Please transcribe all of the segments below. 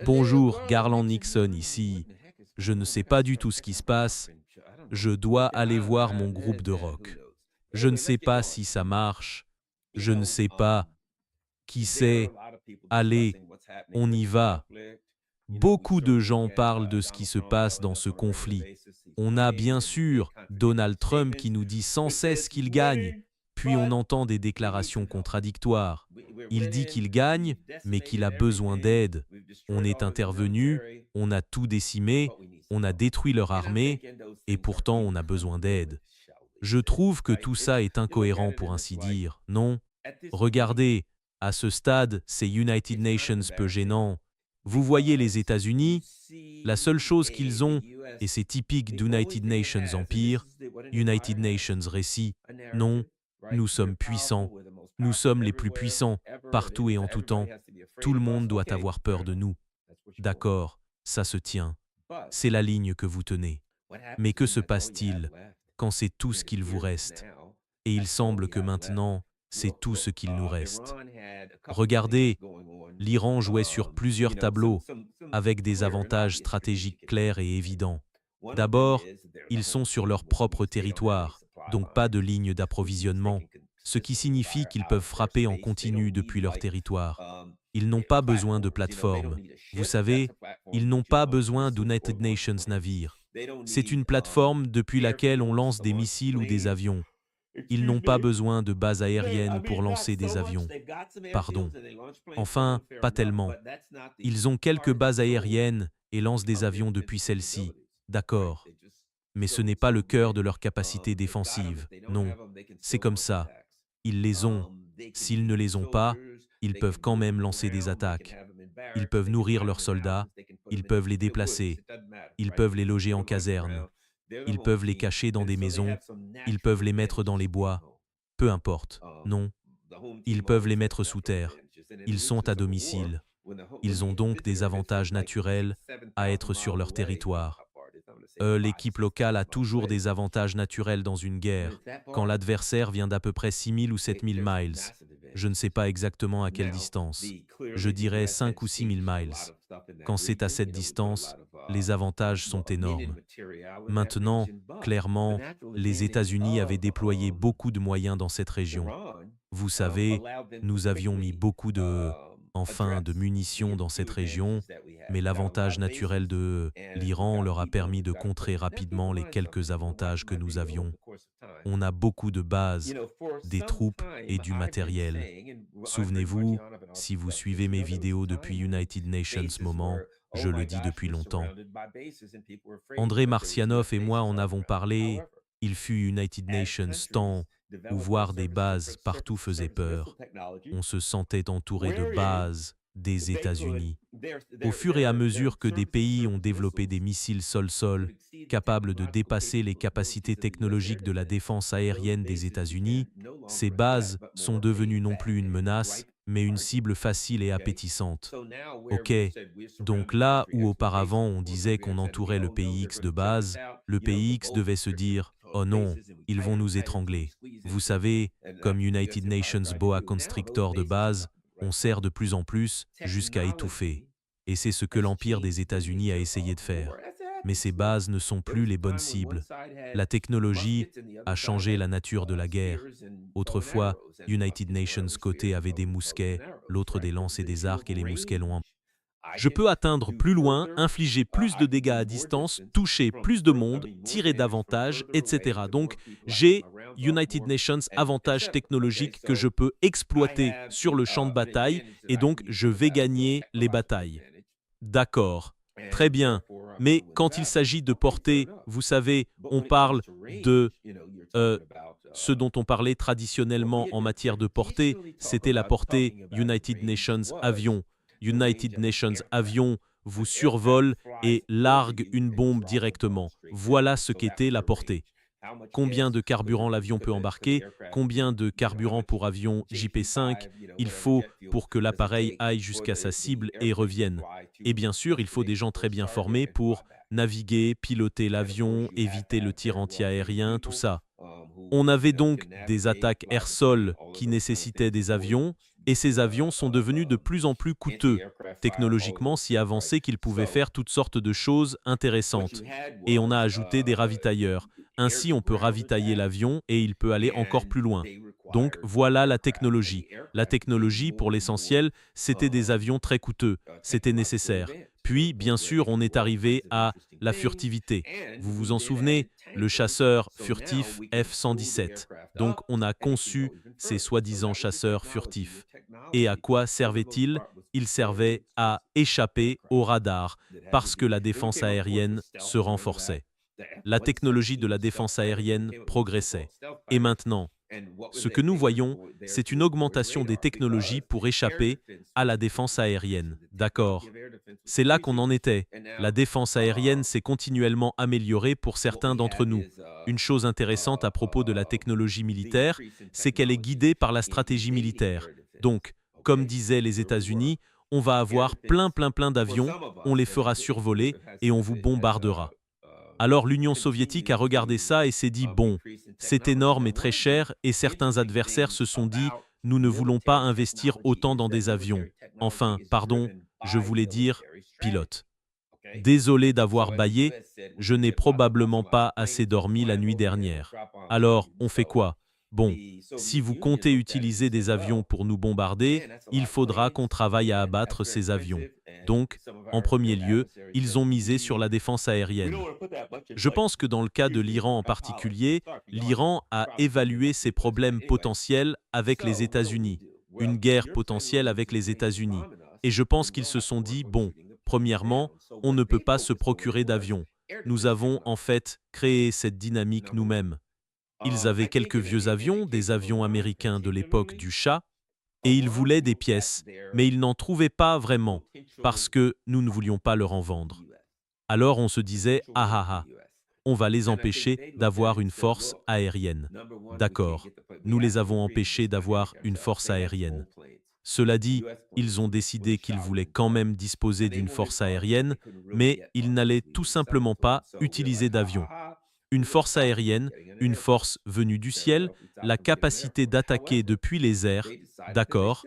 Bonjour, Garland Nixon ici. Je ne sais pas du tout ce qui se passe. Je dois aller voir mon groupe de rock. Je ne sais pas si ça marche. Je ne sais pas. Qui sait? Allez, on y va. Beaucoup de gens parlent de ce qui se passe dans ce conflit. On a bien sûr Donald Trump qui nous dit sans cesse qu'il gagne, puis on entend des déclarations contradictoires. Il dit qu'il gagne, mais qu'il a besoin d'aide. On est intervenu, on a tout décimé, on a détruit leur armée, et pourtant on a besoin d'aide. Je trouve que tout ça est incohérent pour ainsi dire, non? Regardez, à ce stade, c'est United Nations peu gênant. Vous voyez les États-Unis, la seule chose qu'ils ont, et c'est typique d'United Nations Empire, United Nations Récit, non, nous sommes puissants, nous sommes les plus puissants, partout et en tout temps, tout le monde doit avoir peur de nous. D'accord, ça se tient, c'est la ligne que vous tenez. Mais que se passe-t-il quand c'est tout ce qu'il vous reste? Et il semble que maintenant, c'est tout ce qu'il nous reste. Regardez, l'Iran jouait sur plusieurs tableaux, avec des avantages stratégiques clairs et évidents. D'abord, ils sont sur leur propre territoire, donc pas de ligne d'approvisionnement, ce qui signifie qu'ils peuvent frapper en continu depuis leur territoire. Ils n'ont pas besoin de plateforme. Vous savez, ils n'ont pas besoin d'United Nations navires. C'est une plateforme depuis laquelle on lance des missiles ou des avions. Ils n'ont pas besoin de bases aériennes pour lancer des avions. Pardon. Enfin, pas tellement. Ils ont quelques bases aériennes et lancent des avions depuis celles-ci. D'accord. Mais ce n'est pas le cœur de leur capacité défensive. Non. C'est comme ça. Ils les ont. S'ils ne les ont pas, ils peuvent quand même lancer des attaques. Ils peuvent nourrir leurs soldats. Ils peuvent les déplacer. Ils peuvent les loger en caserne. Ils peuvent les cacher dans des maisons. Ils peuvent les mettre dans les bois. Peu importe. Non. Ils peuvent les mettre sous terre. Ils sont à domicile. Ils ont donc des avantages naturels à être sur leur territoire. L'équipe locale a toujours des avantages naturels dans une guerre, quand l'adversaire vient d'à peu près 6 000 ou 7 000 miles. Je ne sais pas exactement à quelle distance. Je dirais 5 ou 6 000 miles. Quand c'est à cette distance, les avantages sont énormes. Maintenant, clairement, les États-Unis avaient déployé beaucoup de moyens dans cette région. Vous savez, nous avions mis beaucoup de munitions dans cette région, mais l'avantage naturel de l'Iran leur a permis de contrer rapidement les quelques avantages que nous avions. On a beaucoup de bases, des troupes et du matériel. Souvenez-vous, si vous suivez mes vidéos depuis United Nations Moment, je le dis depuis longtemps. André Marcianoff et moi en avons parlé, il fut United Nations temps où voir des bases partout faisait peur. On se sentait entouré de bases des États-Unis. Au fur et à mesure que des pays ont développé des missiles sol-sol, capables de dépasser les capacités technologiques de la défense aérienne des États-Unis, ces bases sont devenues non plus une menace, mais une cible facile et appétissante. Ok, donc là où auparavant on disait qu'on entourait le pays X de base, le pays X devait se dire « Oh non, ils vont nous étrangler ». Vous savez, comme United Nations Boa Constrictor de base, on sert de plus en plus jusqu'à étouffer. Et c'est ce que l'Empire des États-Unis a essayé de faire. Mais ces bases ne sont plus les bonnes cibles. La technologie a changé la nature de la guerre. Autrefois, United Nations côté avait des mousquets, l'autre des lances et des arcs et les mousquets l'ont. Je peux atteindre plus loin, infliger plus de dégâts à distance, toucher plus de monde, tirer davantage, etc. Donc, j'ai United Nations avantage technologique que je peux exploiter sur le champ de bataille et donc je vais gagner les batailles. D'accord, très bien. Mais quand il s'agit de portée, vous savez, on parle de ce dont on parlait traditionnellement en matière de portée, c'était la portée United Nations avion. United Nations avion vous survole et largue une bombe directement. Voilà ce qu'était la portée. Combien de carburant l'avion peut embarquer, combien de carburant pour avion JP5 il faut pour que l'appareil aille jusqu'à sa cible et revienne. Et bien sûr, il faut des gens très bien formés pour naviguer, piloter l'avion, éviter le tir anti-aérien, tout ça. On avait donc des attaques air-sol qui nécessitaient des avions, et ces avions sont devenus de plus en plus coûteux. technologiquement si avancé qu'ils pouvaient faire toutes sortes de choses intéressantes. Et on a ajouté des ravitailleurs. Ainsi, on peut ravitailler l'avion et il peut aller encore plus loin. Donc, voilà la technologie. La technologie, pour l'essentiel, c'était des avions très coûteux. C'était nécessaire. Puis, bien sûr, on est arrivé à la furtivité. Vous vous en souvenez, le chasseur furtif F-117. Donc, on a conçu ces soi-disant chasseurs furtifs. Et à quoi servait-il? Il servait à échapper au radar, parce que la défense aérienne se renforçait. La technologie de la défense aérienne progressait. Et maintenant, ce que nous voyons, c'est une augmentation des technologies pour échapper à la défense aérienne. D'accord. C'est là qu'on en était. La défense aérienne s'est continuellement améliorée pour certains d'entre nous. Une chose intéressante à propos de la technologie militaire, c'est qu'elle est guidée par la stratégie militaire. Donc, comme disaient les États-Unis, on va avoir plein d'avions, on les fera survoler et on vous bombardera. Alors l'Union soviétique a regardé ça et s'est dit « Bon, c'est énorme et très cher » et certains adversaires se sont dit « Nous ne voulons pas investir autant dans des avions. » Enfin, pardon, je voulais dire « pilote ». Désolé d'avoir bâillé, je n'ai probablement pas assez dormi la nuit dernière. Alors, on fait quoi? Bon, si vous comptez utiliser des avions pour nous bombarder, il faudra qu'on travaille à abattre ces avions. Donc, en premier lieu, ils ont misé sur la défense aérienne. Je pense que dans le cas de l'Iran en particulier, l'Iran a évalué ses problèmes potentiels avec les États-Unis, une guerre potentielle avec les États-Unis. Et je pense qu'ils se sont dit, bon, premièrement, on ne peut pas se procurer d'avions. Nous avons en fait créé cette dynamique nous-mêmes. Ils avaient quelques vieux avions, des avions américains de l'époque du Shah, et ils voulaient des pièces, mais ils n'en trouvaient pas vraiment, parce que nous ne voulions pas leur en vendre. Alors on se disait, ah ah ah, on va les empêcher d'avoir une force aérienne. D'accord, nous les avons empêchés d'avoir une force aérienne. Cela dit, ils ont décidé qu'ils voulaient quand même disposer d'une force aérienne, mais ils n'allaient tout simplement pas utiliser d'avions. Une force aérienne, une force venue du ciel, la capacité d'attaquer depuis les airs, d'accord,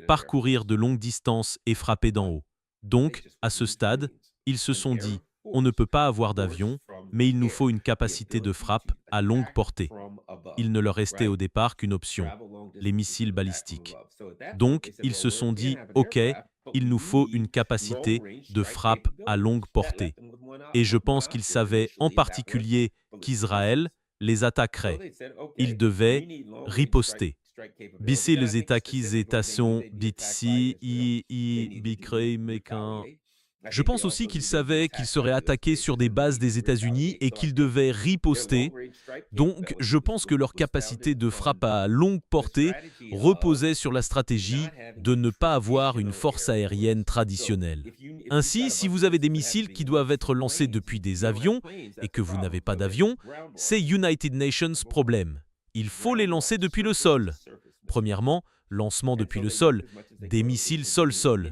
parcourir de longues distances et frapper d'en haut. Donc, à ce stade, ils se sont dit, on ne peut pas avoir d'avion, mais il nous faut une capacité de frappe à longue portée. Il ne leur restait au départ qu'une option, les missiles balistiques. Donc, ils se sont dit, OK, il nous faut une capacité de frappe à longue portée. Et je pense qu'ils savaient en particulier qu'Israël les attaquerait. Ils devaient riposter. Bissé les étations bitsi i bicré mekin. Je pense aussi qu'ils savaient qu'ils seraient attaqués sur des bases des États-Unis et qu'ils devaient riposter. Donc, je pense que leur capacité de frappe à longue portée reposait sur la stratégie de ne pas avoir une force aérienne traditionnelle. Ainsi, si vous avez des missiles qui doivent être lancés depuis des avions et que vous n'avez pas d'avion, c'est United Nations problème. Il faut les lancer depuis le sol. Premièrement, lancement depuis le sol, des missiles sol-sol.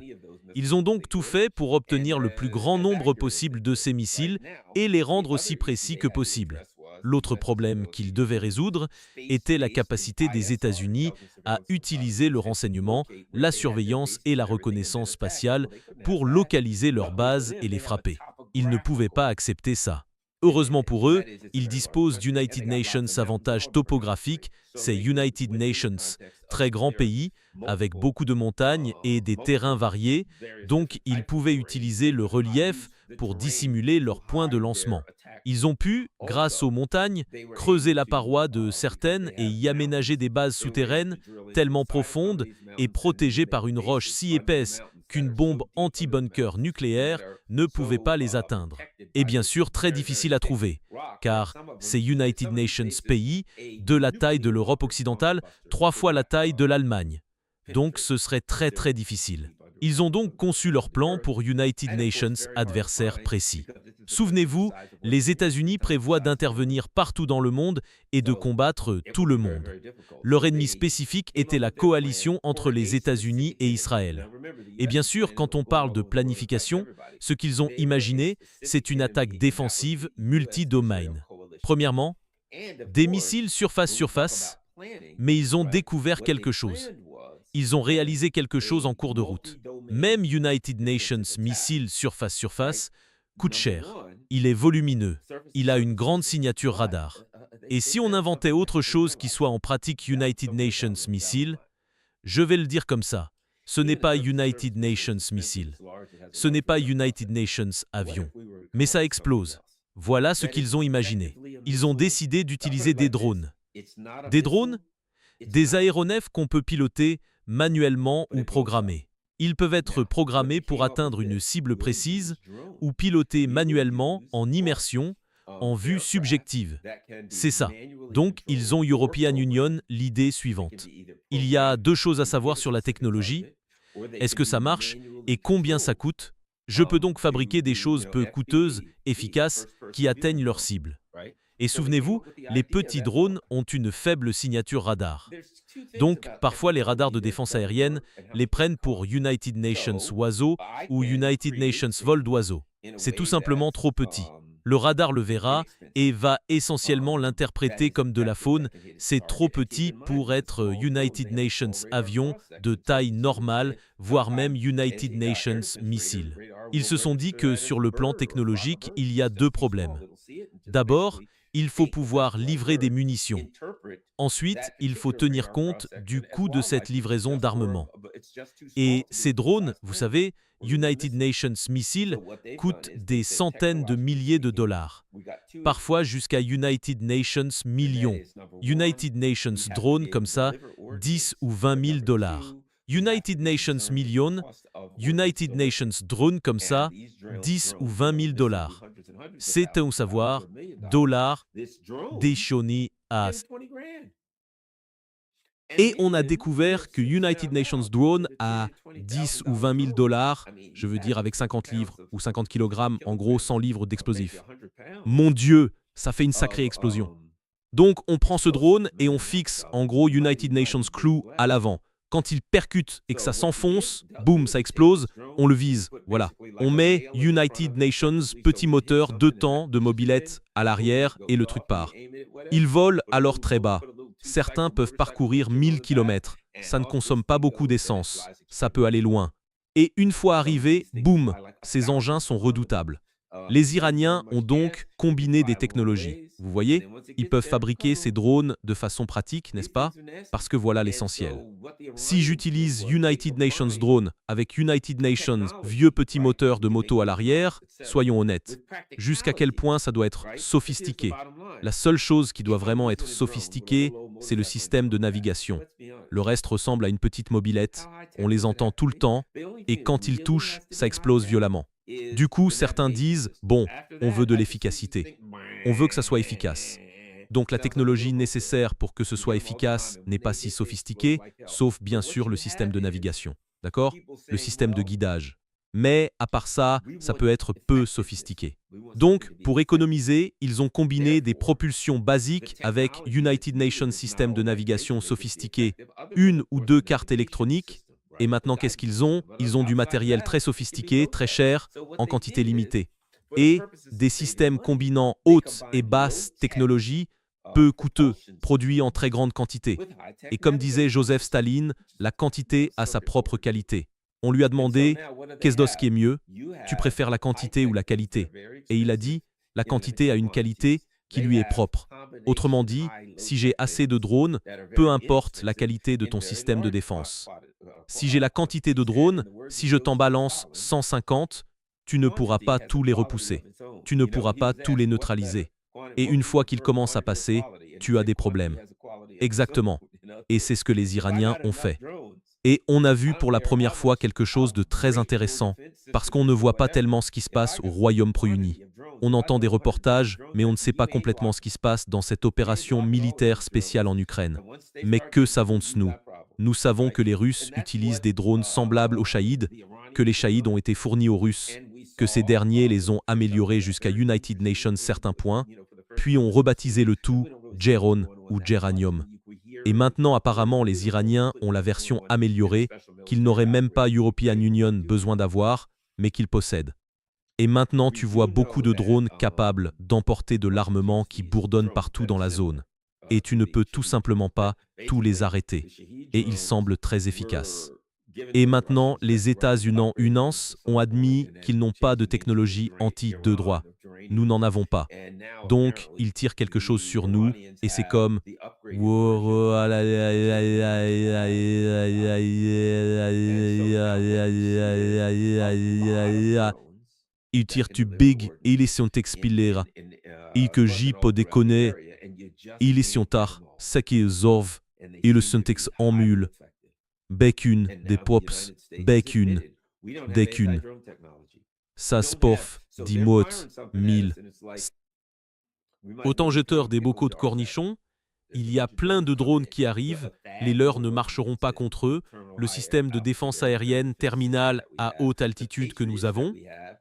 Ils ont donc tout fait pour obtenir le plus grand nombre possible de ces missiles et les rendre aussi précis que possible. L'autre problème qu'ils devaient résoudre était la capacité des États-Unis à utiliser le renseignement, la surveillance et la reconnaissance spatiale pour localiser leurs bases et les frapper. Ils ne pouvaient pas accepter ça. Heureusement pour eux, ils disposent d'United Nations avantage topographique, c'est United Nations, très grand pays, avec beaucoup de montagnes et des terrains variés, donc ils pouvaient utiliser le relief pour dissimuler leur point de lancement. Ils ont pu, grâce aux montagnes, creuser la paroi de certaines et y aménager des bases souterraines tellement profondes et protégées par une roche si épaisse qu'une bombe anti-bunker nucléaire ne pouvait pas les atteindre. Et bien sûr, très difficile à trouver, car ces United Nations pays, de la taille de l'Europe occidentale, 3 fois la taille de l'Allemagne. Donc ce serait très difficile. Ils ont donc conçu leur plan pour United Nations adversaires précis. Souvenez-vous, les États-Unis prévoient d'intervenir partout dans le monde et de combattre tout le monde. Leur ennemi spécifique était la coalition entre les États-Unis et Israël. Et bien sûr, quand on parle de planification, ce qu'ils ont imaginé, c'est une attaque défensive multi-domaine. Premièrement, des missiles surface-surface, mais ils ont découvert quelque chose. Ils ont réalisé quelque chose en cours de route. Même United Nations missile surface-surface coûte cher. Il est volumineux. Il a une grande signature radar. Et si on inventait autre chose qui soit en pratique United Nations missile, je vais le dire comme ça, ce n'est pas United Nations missile. Ce n'est pas United Nations avion. Mais ça explose. Voilà ce qu'ils ont imaginé. Ils ont décidé d'utiliser des drones. Des drones? Des aéronefs qu'on peut piloter manuellement ou programmer. Ils peuvent être programmés pour atteindre une cible précise ou pilotés manuellement en immersion, en vue subjective. C'est ça. Donc, ils ont European Union l'idée suivante. Il y a deux choses à savoir sur la technologie. Est-ce que ça marche et combien ça coûte? Je peux donc fabriquer des choses peu coûteuses, efficaces, qui atteignent leur cible. Et souvenez-vous, les petits drones ont une faible signature radar. Donc, parfois, les radars de défense aérienne les prennent pour United Nations oiseau ou United Nations vol d'oiseau. C'est tout simplement trop petit. Le radar le verra et va essentiellement l'interpréter comme de la faune. C'est trop petit pour être United Nations avion de taille normale, voire même United Nations missile. Ils se sont dit que sur le plan technologique, il y a deux problèmes. D'abord, il faut pouvoir livrer des munitions. Ensuite, il faut tenir compte du coût de cette livraison d'armement. Et ces drones, vous savez, United Nations Missile, coûtent des centaines de milliers de dollars. Parfois jusqu'à United Nations millions. United Nations drone comme ça, 10 ou 20 000 dollars. United Nations millions, United Nations drone comme ça, 10 ou 20 000 dollars. C'est un savoir, dollars, déchoni as. Et on a découvert que United Nations Drone a 10 ou 20 000 dollars, je veux dire avec 50 livres ou 50 kilogrammes, en gros 100 livres d'explosifs. Mon Dieu, ça fait une sacrée explosion. Donc on prend ce drone et on fixe en gros United Nations Crew à l'avant. Quand il percute et que ça s'enfonce, boum, ça explose, on le vise. Voilà. On met United Nations petit moteur 2 temps de mobilette à l'arrière et le truc part. Il vole alors très bas. Certains peuvent parcourir 1000 km. Ça ne consomme pas beaucoup d'essence. Ça peut aller loin. Et une fois arrivé, boum, ces engins sont redoutables. Les Iraniens ont donc combiné des technologies. Vous voyez, ils peuvent fabriquer ces drones de façon pratique, n'est-ce pas? Parce que voilà l'essentiel. Si j'utilise United Nations Drone avec United Nations vieux petit moteur de moto à l'arrière, soyons honnêtes, jusqu'à quel point ça doit être sophistiqué? La seule chose qui doit vraiment être sophistiquée, c'est le système de navigation. Le reste ressemble à une petite mobilette, on les entend tout le temps, et quand ils touchent, ça explose violemment. Du coup, certains disent, bon, on veut de l'efficacité. On veut que ça soit efficace. Donc la technologie nécessaire pour que ce soit efficace n'est pas si sophistiquée, sauf bien sûr le système de navigation. D'accord? Le système de guidage. Mais à part ça, ça peut être peu sophistiqué. Donc, pour économiser, ils ont combiné des propulsions basiques avec United Nations Système de navigation sophistiqué, une ou deux cartes électroniques. Et maintenant, qu'est-ce qu'ils ont? Ils ont du matériel très sophistiqué, très cher, en quantité limitée. Et des systèmes combinant haute et basse technologie, peu coûteux, produits en très grande quantité. Et comme disait Joseph Staline, la quantité a sa propre qualité. On lui a demandé « Qu'est-ce qui est mieux? Tu préfères la quantité ou la qualité ?» Et il a dit « La quantité a une qualité qui lui est propre. » Autrement dit, si j'ai assez de drones, peu importe la qualité de ton système de défense. Si j'ai la quantité de drones, si je t'en balance 150, tu ne pourras pas tous les repousser. Tu ne pourras pas tous les neutraliser. Et une fois qu'ils commencent à passer, tu as des problèmes. Exactement. Et c'est ce que les Iraniens ont fait. Et on a vu pour la première fois quelque chose de très intéressant, parce qu'on ne voit pas tellement ce qui se passe au Royaume Pro-Uni. On entend des reportages, mais on ne sait pas complètement ce qui se passe dans cette opération militaire spéciale en Ukraine. Mais que savons-nous? Nous savons que les Russes utilisent des drones semblables aux Shahed, que les Shahed ont été fournis aux Russes, que ces derniers les ont améliorés jusqu'à United Nations certains points, puis ont rebaptisé le tout Geron ou Geranium. Et maintenant, apparemment, les Iraniens ont la version améliorée qu'ils n'auraient même pas European Union besoin d'avoir, mais qu'ils possèdent. Et maintenant, tu vois beaucoup de drones capables d'emporter de l'armement qui bourdonne partout dans la zone. Et tu ne peux tout simplement pas tous les arrêter. Et ils semblent très efficaces. Et maintenant, les États-Unis ont admis qu'ils n'ont pas de technologie anti-deux droits. Nous n'en avons pas. Donc, ils tirent quelque chose sur nous, et c'est comme... Ils tirent tu big, et ils sont expilera. Et que j'y peux déconner, ils sont tard, ça qui est zov, et le syntaxe en mule. Bécune, des pops, bécune, décune. Ça sporf, dit mot, mille. Autant jeteur des bocaux de cornichons, il y a plein de drones qui arrivent, les leurs ne marcheront pas contre eux, le système de défense aérienne terminale à haute altitude que nous avons,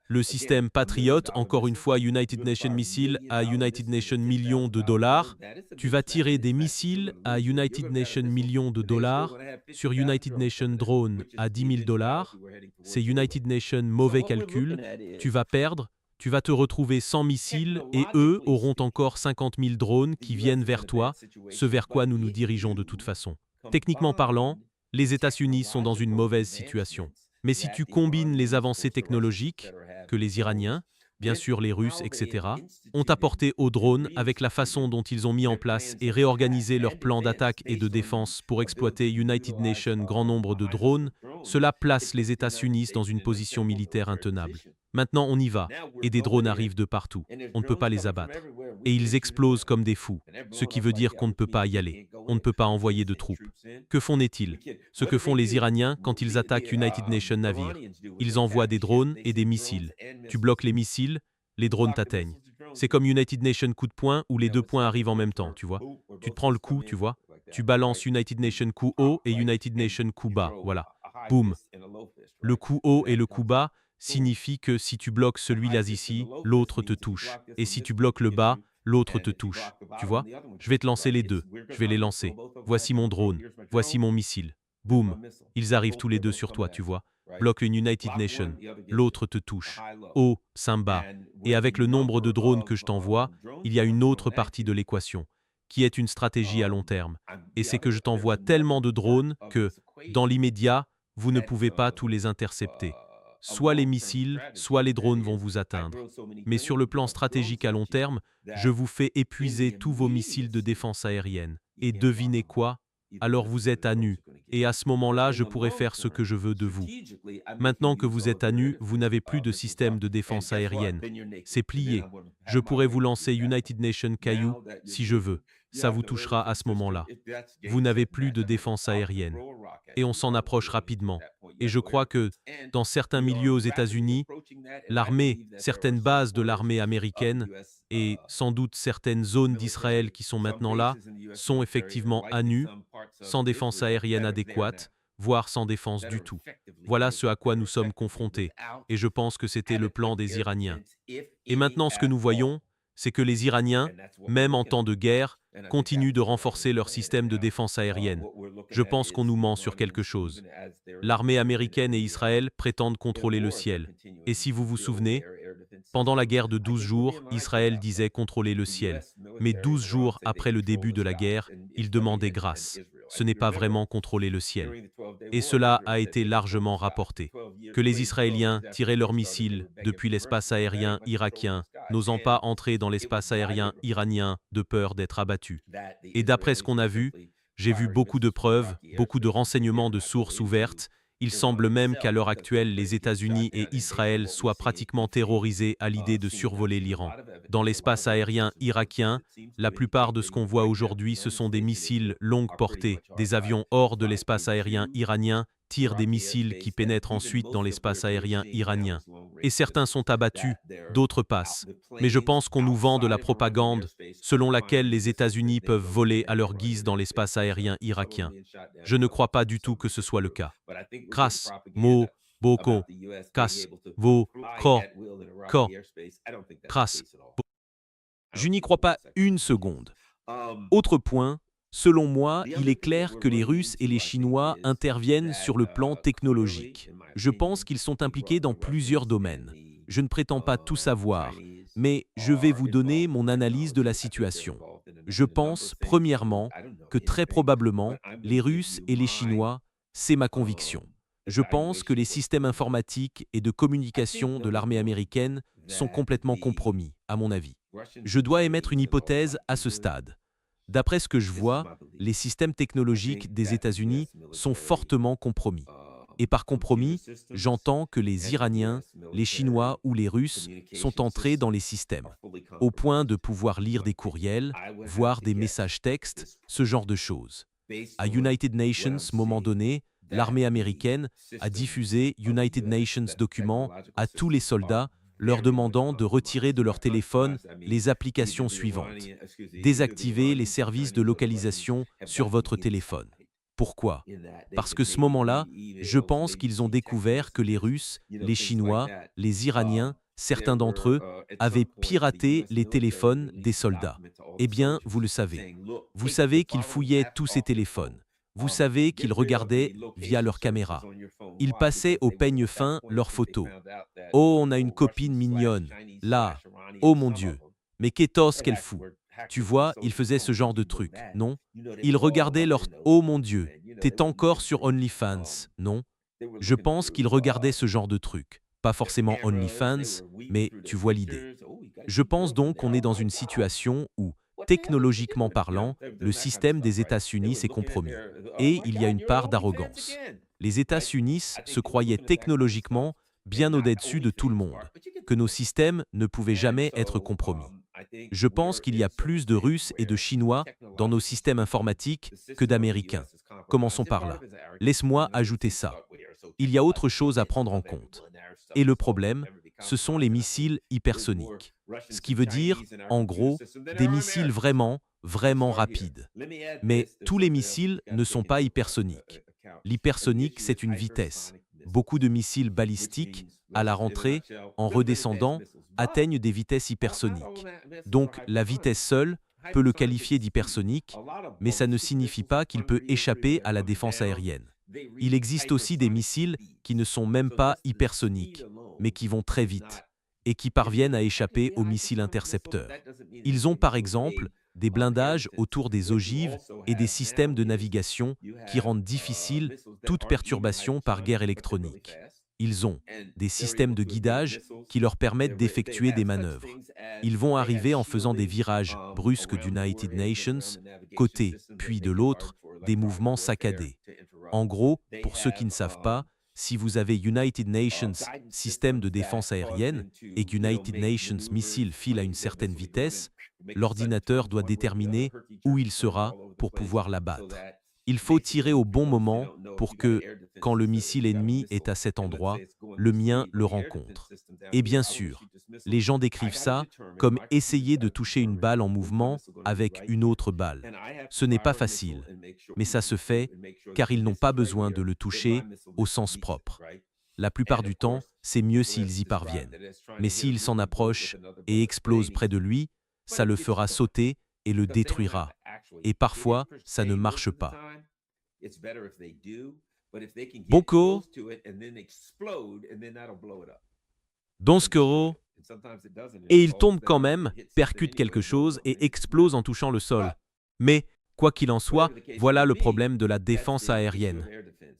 le système Patriot, encore une fois United Nations Missiles à United Nations millions de dollars, tu vas tirer des missiles à United Nations millions de dollars, sur United Nations Drone à 10 000 dollars, c'est United Nations mauvais calcul, tu vas perdre, tu vas te retrouver sans missiles et eux auront encore 50 000 drones qui viennent vers toi, ce vers quoi nous nous dirigeons de toute façon. Techniquement parlant, les États-Unis sont dans une mauvaise situation. Mais si tu combines les avancées technologiques que les Iraniens, bien sûr les Russes, etc., ont apporté aux drones avec la façon dont ils ont mis en place et réorganisé leur plan d'attaque et de défense pour exploiter United Nations grand nombre de drones, cela place les États-Unis dans une position militaire intenable. Maintenant, on y va, et des drones arrivent de partout. On ne peut pas les abattre. Et ils explosent comme des fous, ce qui veut dire qu'on ne peut pas y aller. On ne peut pas envoyer de troupes. Que font-ils? Ce que font les Iraniens quand ils attaquent United Nations navires. Ils envoient des drones et des missiles. Tu bloques les missiles, les drones t'atteignent. C'est comme United Nations coup de poing où les deux points arrivent en même temps, tu vois. Tu te prends le coup, tu vois. Tu balances United Nations coup haut et United Nations coup bas, voilà. Boum. Le coup haut et le coup bas signifie que si tu bloques celui-là ici, l'autre te touche. Et si tu bloques le bas, l'autre te touche. Tu vois? Je vais te lancer les deux. Je vais les lancer. Voici mon drone. Voici mon missile. Boum. Ils arrivent tous les deux sur toi, tu vois. Bloque une United Nation. L'autre te touche. Haut, bas. Et avec le nombre de drones que je t'envoie, il y a une autre partie de l'équation, qui est une stratégie à long terme. Et c'est que je t'envoie tellement de drones que, dans l'immédiat, vous ne pouvez pas tous les intercepter. Soit les missiles, soit les drones vont vous atteindre. Mais sur le plan stratégique à long terme, je vous fais épuiser tous vos missiles de défense aérienne. Et devinez quoi? Alors vous êtes à nu. Et à ce moment-là, je pourrai faire ce que je veux de vous. Maintenant que vous êtes à nu, vous n'avez plus de système de défense aérienne. C'est plié. Je pourrais vous lancer United Nations Caillou si je veux. Ça vous touchera à ce moment-là. Vous n'avez plus de défense aérienne. Et on s'en approche rapidement. Et je crois que, dans certains milieux aux États-Unis, l'armée, certaines bases de l'armée américaine et sans doute certaines zones d'Israël qui sont maintenant là, sont effectivement à nu, sans défense aérienne adéquate, voire sans défense du tout. Voilà ce à quoi nous sommes confrontés. Et je pense que c'était le plan des Iraniens. Et maintenant, ce que nous voyons, c'est que les Iraniens, même en temps de guerre, continuent de renforcer leur système de défense aérienne. Je pense qu'on nous ment sur quelque chose. L'armée américaine et Israël prétendent contrôler le ciel. Et si vous vous souvenez, pendant la guerre de 12 jours, Israël disait contrôler le ciel. Mais 12 jours après le début de la guerre, il demandait grâce. Ce n'est pas vraiment contrôler le ciel. Et cela a été largement rapporté. Que les Israéliens tiraient leurs missiles depuis l'espace aérien irakien, n'osant pas entrer dans l'espace aérien iranien de peur d'être abattus. Et d'après ce qu'on a vu, j'ai vu beaucoup de preuves, beaucoup de renseignements de sources ouvertes. Il semble même qu'à l'heure actuelle, les États-Unis et Israël soient pratiquement terrorisés à l'idée de survoler l'Iran. Dans l'espace aérien irakien, la plupart de ce qu'on voit aujourd'hui, ce sont des missiles longue portée. Des avions hors de l'espace aérien iranien tirent des missiles qui pénètrent ensuite dans l'espace aérien iranien. Et certains sont abattus, d'autres passent. Mais je pense qu'on nous vend de la propagande selon laquelle les États-Unis peuvent voler à leur guise dans l'espace aérien irakien. Je ne crois pas du tout que ce soit le cas. Crasse, mo, boko, casse, vo, ko, crasse. Je n'y crois pas une seconde. Autre point, selon moi, il est clair que les Russes et les Chinois interviennent sur le plan technologique. Je pense qu'ils sont impliqués dans plusieurs domaines. Je ne prétends pas tout savoir, mais je vais vous donner mon analyse de la situation. Je pense, premièrement, que très probablement, les Russes et les Chinois, c'est ma conviction, Je pense que les systèmes informatiques et de communication de l'armée américaine sont complètement compromis, à mon avis. Je dois émettre une hypothèse à ce stade. D'après ce que je vois, les systèmes technologiques des États-Unis sont fortement compromis. Et par compromis, j'entends que les Iraniens, les Chinois ou les Russes sont entrés dans les systèmes, au point de pouvoir lire des courriels, voir des messages textes, ce genre de choses. À United Nations, moment donné, l'armée américaine a diffusé United Nations documents à tous les soldats, leur demandant de retirer de leur téléphone les applications suivantes. Désactiver les services de localisation sur votre téléphone. Pourquoi? Parce que ce moment-là, je pense qu'ils ont découvert que les Russes, les Chinois, les Iraniens, certains d'entre eux, avaient piraté les téléphones des soldats. Eh bien, vous le savez. Vous savez qu'ils fouillaient tous ces téléphones. Vous savez qu'ils regardaient via leur caméra. Ils passaient au peigne fin leurs photos. Oh, on a une copine mignonne. Là. Oh mon Dieu. Mais qu'est-ce qu'elle fout? Tu vois, ils faisaient ce genre de truc, non? Ils regardaient leur... Oh mon Dieu, t'es encore sur OnlyFans, non? Je pense qu'ils regardaient ce genre de truc. Pas forcément OnlyFans, mais tu vois l'idée. Je pense donc qu'on est dans une situation où, technologiquement parlant, le système des États-Unis s'est compromis. Et il y a une part d'arrogance. Les États-Unis se croyaient technologiquement bien au-dessus de tout le monde, que nos systèmes ne pouvaient jamais être compromis. Je pense qu'il y a plus de Russes et de Chinois dans nos systèmes informatiques que d'Américains. Commençons par là. Laisse-moi ajouter ça. Il y a autre chose à prendre en compte. Et le problème, ce sont les missiles hypersoniques. Ce qui veut dire, en gros, des missiles vraiment, vraiment rapides. Mais tous les missiles ne sont pas hypersoniques. L'hypersonique, c'est une vitesse. Beaucoup de missiles balistiques, à la rentrée, en redescendant, atteignent des vitesses hypersoniques. Donc, la vitesse seule peut le qualifier d'hypersonique, mais ça ne signifie pas qu'il peut échapper à la défense aérienne. Il existe aussi des missiles qui ne sont même pas hypersoniques, mais qui vont très vite, et qui parviennent à échapper aux missiles intercepteurs. Ils ont par exemple des blindages autour des ogives et des systèmes de navigation qui rendent difficile toute perturbation par guerre électronique. Ils ont des systèmes de guidage qui leur permettent d'effectuer des manœuvres. Ils vont arriver en faisant des virages brusques d'United Nations, côté puis de l'autre, des mouvements saccadés. En gros, pour ceux qui ne savent pas, si vous avez United Nations système de défense aérienne et qu'United Nations missile file à une certaine vitesse, l'ordinateur doit déterminer où il sera pour pouvoir l'abattre. Il faut tirer au bon moment pour que, quand le missile ennemi est à cet endroit, le mien le rencontre. Et bien sûr, les gens décrivent ça comme essayer de toucher une balle en mouvement avec une autre balle. Ce n'est pas facile, mais ça se fait car ils n'ont pas besoin de le toucher au sens propre. La plupart du temps, c'est mieux s'ils y parviennent. Mais s'ils s'en approchent et explosent près de lui, ça le fera sauter et le détruira. Et parfois, ça ne marche pas. Boko, Donskero, et il tombe quand même, percute quelque chose et explose en touchant le sol. Mais, quoi qu'il en soit, voilà le problème de la défense aérienne.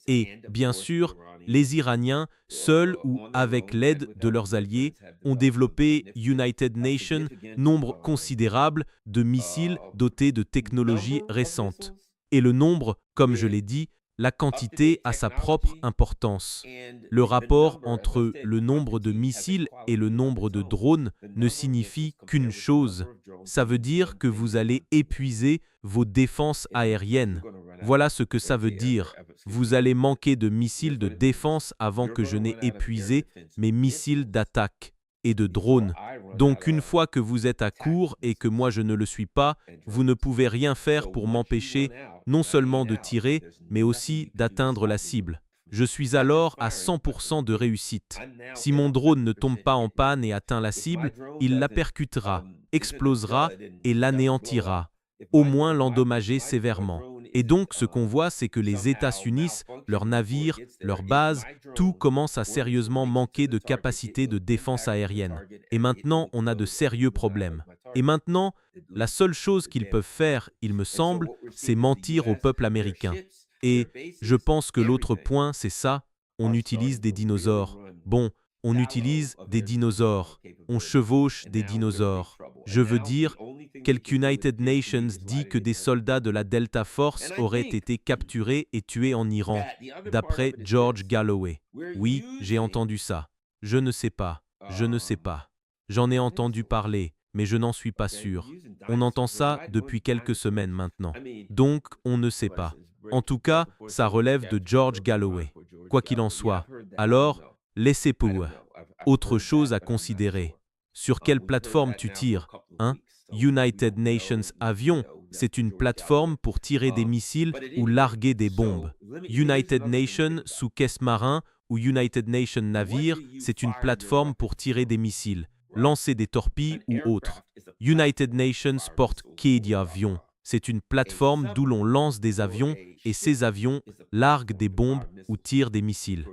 Et, bien sûr, les Iraniens, seuls ou avec l'aide de leurs alliés, ont développé United Nations, nombre considérable de missiles dotés de technologies récentes. Et le nombre, comme je l'ai dit, la quantité a sa propre importance. Le rapport entre le nombre de missiles et le nombre de drones ne signifie qu'une chose. Ça veut dire que vous allez épuiser vos défenses aériennes. Voilà ce que ça veut dire. Vous allez manquer de missiles de défense avant que je n'ai épuisé mes missiles d'attaque et de drones. Donc une fois que vous êtes à court et que moi je ne le suis pas, vous ne pouvez rien faire pour m'empêcher non seulement de tirer, mais aussi d'atteindre la cible. Je suis alors à 100% de réussite. Si mon drone ne tombe pas en panne et atteint la cible, il la percutera, explosera et l'anéantira, au moins l'endommager sévèrement. Et donc ce qu'on voit, c'est que les États-Unis, leurs navires, leurs bases, tout commence à sérieusement manquer de capacité de défense aérienne. Et maintenant, on a de sérieux problèmes. Et maintenant, la seule chose qu'ils peuvent faire, il me semble, c'est mentir au peuple américain. Et je pense que l'autre point, c'est ça, On utilise des dinosaures. Bon, on utilise des dinosaures. On chevauche des dinosaures. Je veux dire, qu'United Nations dit que des soldats de la Delta Force auraient été capturés et tués en Iran, d'après George Galloway. Oui, j'ai entendu ça. Je ne sais pas. Je ne sais pas. J'en ai entendu parler, mais je n'en suis pas sûr. On entend ça depuis quelques semaines maintenant. Donc, on ne sait pas. En tout cas, ça relève de George Galloway. Quoi qu'il en soit, alors, laissez pour. Autre chose à considérer. Sur quelle plateforme tu tires, hein? United Nations Avion, c'est une plateforme pour tirer des missiles ou larguer des bombes. United Nations sous caisse marin ou United Nations Navire, c'est une plateforme pour tirer des missiles, lancer des torpilles ou autres. United Nations porte quai d'avion, c'est une plateforme d'où l'on lance des avions et ces avions larguent des bombes ou tirent des missiles.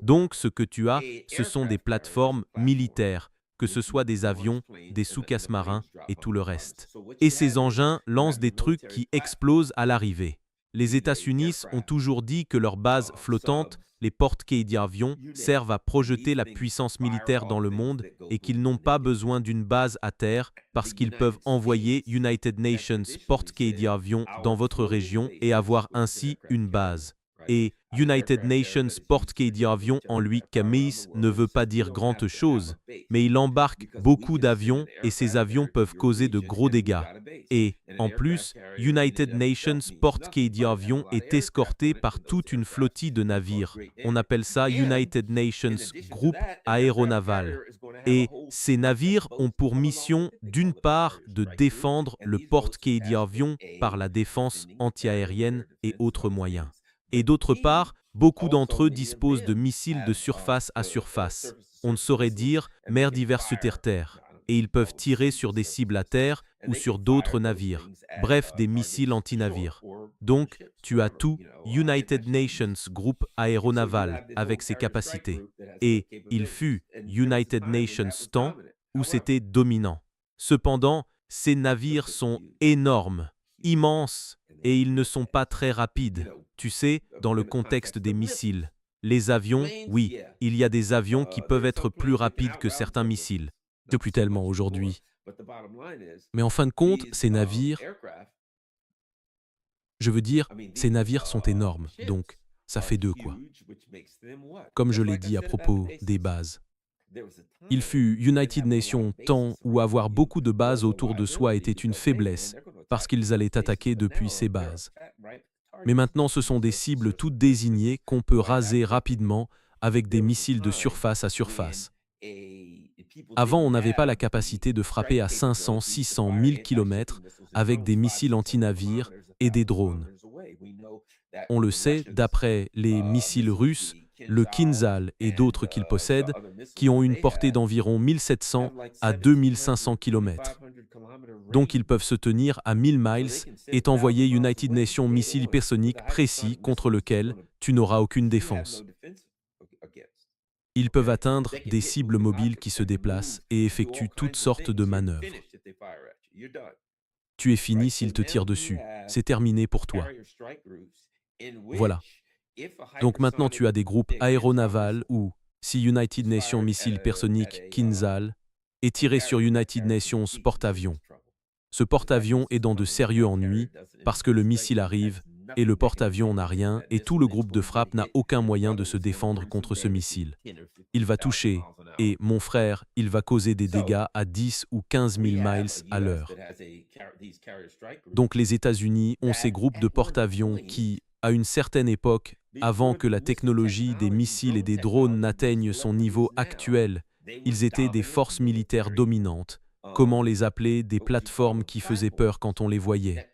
Donc ce que tu as, ce sont des plateformes militaires, que ce soit des avions, des sous-casse marins et tout le reste. Et ces engins lancent des trucs qui explosent à l'arrivée. Les États-Unis ont toujours dit que leurs bases flottantes, les porte-quais d'avion, servent à projeter la puissance militaire dans le monde et qu'ils n'ont pas besoin d'une base à terre parce qu'ils peuvent envoyer United Nations porte-quais d'avion dans votre région et avoir ainsi une base. Et United Nations porte-quai d'avion en lui, Camis ne veut pas dire grande chose, mais il embarque beaucoup d'avions et ces avions peuvent causer de gros dégâts. Et, en plus, United Nations porte-quai d'avion est escorté par toute une flottille de navires. On appelle ça United Nations Groupe Aéronaval. Et ces navires ont pour mission, d'une part, de défendre le porte-quai d'avion par la défense antiaérienne et autres moyens. Et d'autre part, beaucoup d'entre eux disposent de missiles de surface à surface. On ne saurait dire mer diverses terre. Et ils peuvent tirer sur des cibles à terre ou sur d'autres navires. Bref, des missiles anti-navires. Donc, tu as tout United Nations Group Aéronaval avec ses capacités. Et il fut United Nations temps où c'était dominant. Cependant, ces navires sont énormes, immenses, et ils ne sont pas très rapides. Tu sais, dans le contexte des missiles. Les avions, oui, il y a des avions qui peuvent être plus rapides que certains missiles. Depuis tellement aujourd'hui. Mais en fin de compte, ces navires, je veux dire, ces navires sont énormes, donc ça fait deux quoi. Comme je l'ai dit à propos des bases. Il fut United Nations temps où avoir beaucoup de bases autour de soi était une faiblesse, parce qu'ils allaient attaquer depuis ces bases. Mais maintenant, ce sont des cibles toutes désignées qu'on peut raser rapidement avec des missiles de surface à surface. Avant, on n'avait pas la capacité de frapper à 500, 600, 1000 km avec des missiles anti-navires et des drones. On le sait d'après les missiles russes, le Kinzhal et d'autres qu'ils possèdent, qui ont une portée d'environ 1700 à 2500 km. Donc ils peuvent se tenir à 1000 miles et envoyer United Nations missiles hypersoniques précis contre lesquels tu n'auras aucune défense. Ils peuvent atteindre des cibles mobiles qui se déplacent et effectuent toutes sortes de manœuvres. Tu es fini s'ils te tirent dessus. C'est terminé pour toi. Voilà. Donc maintenant tu as des groupes aéronavals où, si United Nations Missiles Hypersoniques Kinzhal est tiré sur United Nations porte-avions, ce porte-avions est dans de sérieux ennuis parce que le missile arrive et le porte-avions n'a rien et tout le groupe de frappe n'a aucun moyen de se défendre contre ce missile. Il va toucher et, mon frère, il va causer des dégâts à 10 ou 15 000 miles à l'heure. Donc les États-Unis ont ces groupes de porte-avions qui, à une certaine époque, avant que la technologie des missiles et des drones n'atteigne son niveau actuel, ils étaient des forces militaires dominantes. Comment les appeler, des plateformes qui faisaient peur quand on les voyait.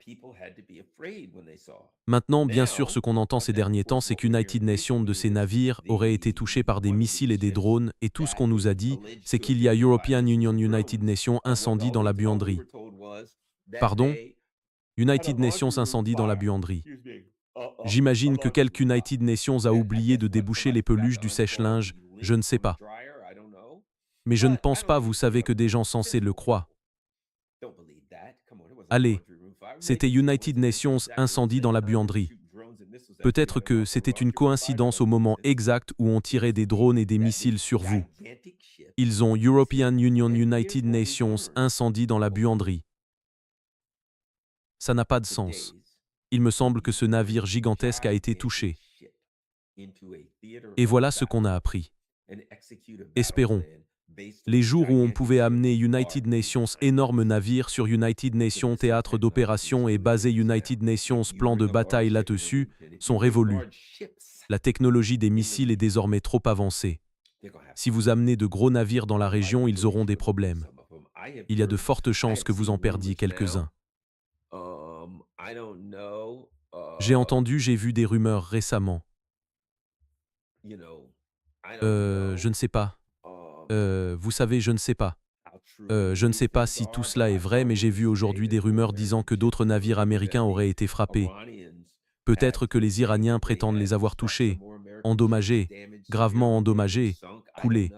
Maintenant, bien sûr, ce qu'on entend ces derniers temps, c'est qu'United Nations de ces navires auraient été touchés par des missiles et des drones, et tout ce qu'on nous a dit, c'est qu'il y a European Union United Nations incendie dans la buanderie. Pardon? United Nations incendie dans la buanderie. J'imagine que quelque United Nations a oublié de déboucher les peluches du sèche-linge, je ne sais pas. Mais je ne pense pas, vous savez que des gens sensés le croient. Allez, c'était United Nations incendie dans la buanderie. Peut-être que c'était une coïncidence au moment exact où on tirait des drones et des missiles sur vous. Ils ont European Union United Nations incendie dans la buanderie. Ça n'a pas de sens. Il me semble que ce navire gigantesque a été touché. Et voilà ce qu'on a appris. Espérons. Les jours où on pouvait amener United Nations énorme navire sur United Nations théâtre d'opération et baser United Nations plan de bataille là-dessus sont révolus. La technologie des missiles est désormais trop avancée. Si vous amenez de gros navires dans la région, ils auront des problèmes. Il y a de fortes chances que vous en perdiez quelques-uns. J'ai vu des rumeurs récemment. Je ne sais pas. Vous savez, je ne sais pas. Je ne sais pas si tout cela est vrai, mais j'ai vu aujourd'hui des rumeurs disant que d'autres navires américains auraient été frappés. Peut-être que les Iraniens prétendent les avoir touchés, endommagés, gravement endommagés, coulés.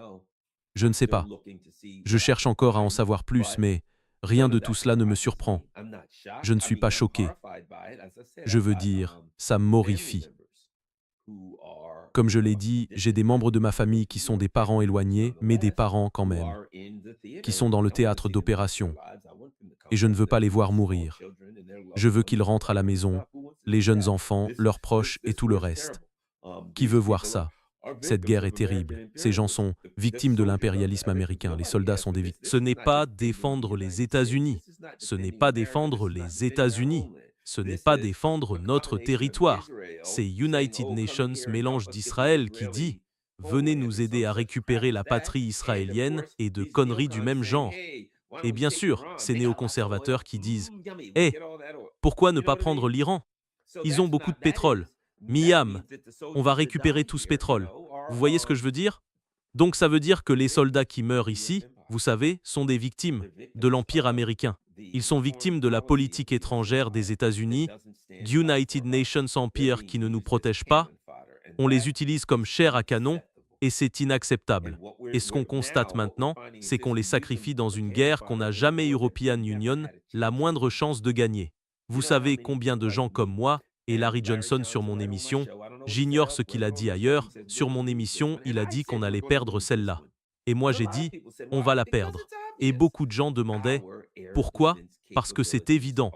Je ne sais pas. Je cherche encore à en savoir plus, mais rien de tout cela ne me surprend. Je ne suis pas choqué. Je veux dire, ça m'horrifie. Comme je l'ai dit, j'ai des membres de ma famille qui sont des parents éloignés, mais des parents quand même, qui sont dans le théâtre d'opération. Et je ne veux pas les voir mourir. Je veux qu'ils rentrent à la maison, les jeunes enfants, leurs proches et tout le reste. Qui veut voir ça? Cette guerre est terrible. Ces gens sont victimes de l'impérialisme américain. Les soldats sont des victimes. Ce n'est pas défendre les États-Unis. Ce n'est pas défendre les États-Unis. Ce n'est pas défendre notre territoire. C'est United Nations mélange d'Israël qui dit « Venez nous aider à récupérer la patrie israélienne » et de conneries du même genre. Et bien sûr, ces néoconservateurs qui disent « Eh, pourquoi ne pas prendre l'Iran? Ils ont beaucoup de pétrole. Miam, on va récupérer tout ce pétrole. » Vous voyez ce que je veux dire? Donc ça veut dire que les soldats qui meurent ici, vous savez, sont des victimes de l'Empire américain. Ils sont victimes de la politique étrangère des États-Unis, du United Nations Empire qui ne nous protège pas. On les utilise comme chair à canon et c'est inacceptable. Et ce qu'on constate maintenant, c'est qu'on les sacrifie dans une guerre qu'on n'a jamais European Union la moindre chance de gagner. Vous savez combien de gens comme moi et Larry Johnson sur mon émission, j'ignore ce qu'il a dit ailleurs, sur mon émission, il a dit qu'on allait perdre celle-là. Et moi j'ai dit, on va la perdre. Et beaucoup de gens demandaient, pourquoi? Parce que c'est évident.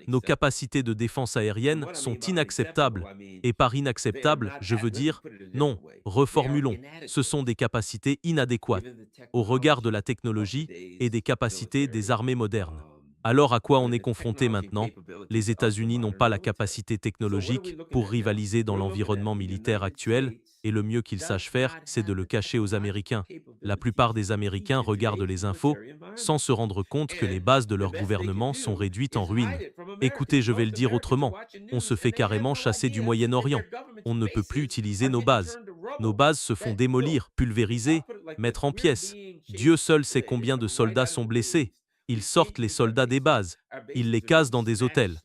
Nos capacités de défense aérienne sont inacceptables. Et par inacceptable, je veux dire, non, reformulons, ce sont des capacités inadéquates au regard de la technologie et des capacités des armées modernes. Alors à quoi on est confronté maintenant? Les États-Unis n'ont pas la capacité technologique pour rivaliser dans l'environnement militaire actuel, et le mieux qu'ils sachent faire, c'est de le cacher aux Américains. La plupart des Américains regardent les infos sans se rendre compte que les bases de leur gouvernement sont réduites en ruines. Écoutez, je vais le dire autrement, on se fait carrément chasser du Moyen-Orient. On ne peut plus utiliser nos bases. Nos bases se font démolir, pulvériser, mettre en pièces. Dieu seul sait combien de soldats sont blessés. Ils sortent les soldats des bases. Ils les casent dans des hôtels.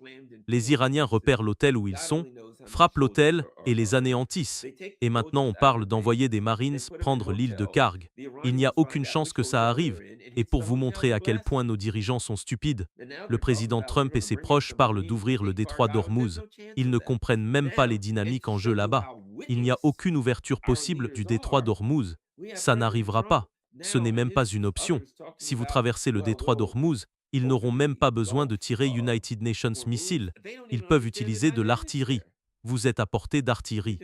Les Iraniens repèrent l'hôtel où ils sont, frappent l'hôtel et les anéantissent. Et maintenant on parle d'envoyer des Marines prendre l'île de Karg. Il n'y a aucune chance que ça arrive. Et pour vous montrer à quel point nos dirigeants sont stupides, le président Trump et ses proches parlent d'ouvrir le détroit d'Ormuz. Ils ne comprennent même pas les dynamiques en jeu là-bas. Il n'y a aucune ouverture possible du détroit d'Ormuz. Ça n'arrivera pas. Ce n'est même pas une option. Si vous traversez le détroit d'Ormuz, ils n'auront même pas besoin de tirer United Nations missiles. Ils peuvent utiliser de l'artillerie. Vous êtes à portée d'artillerie.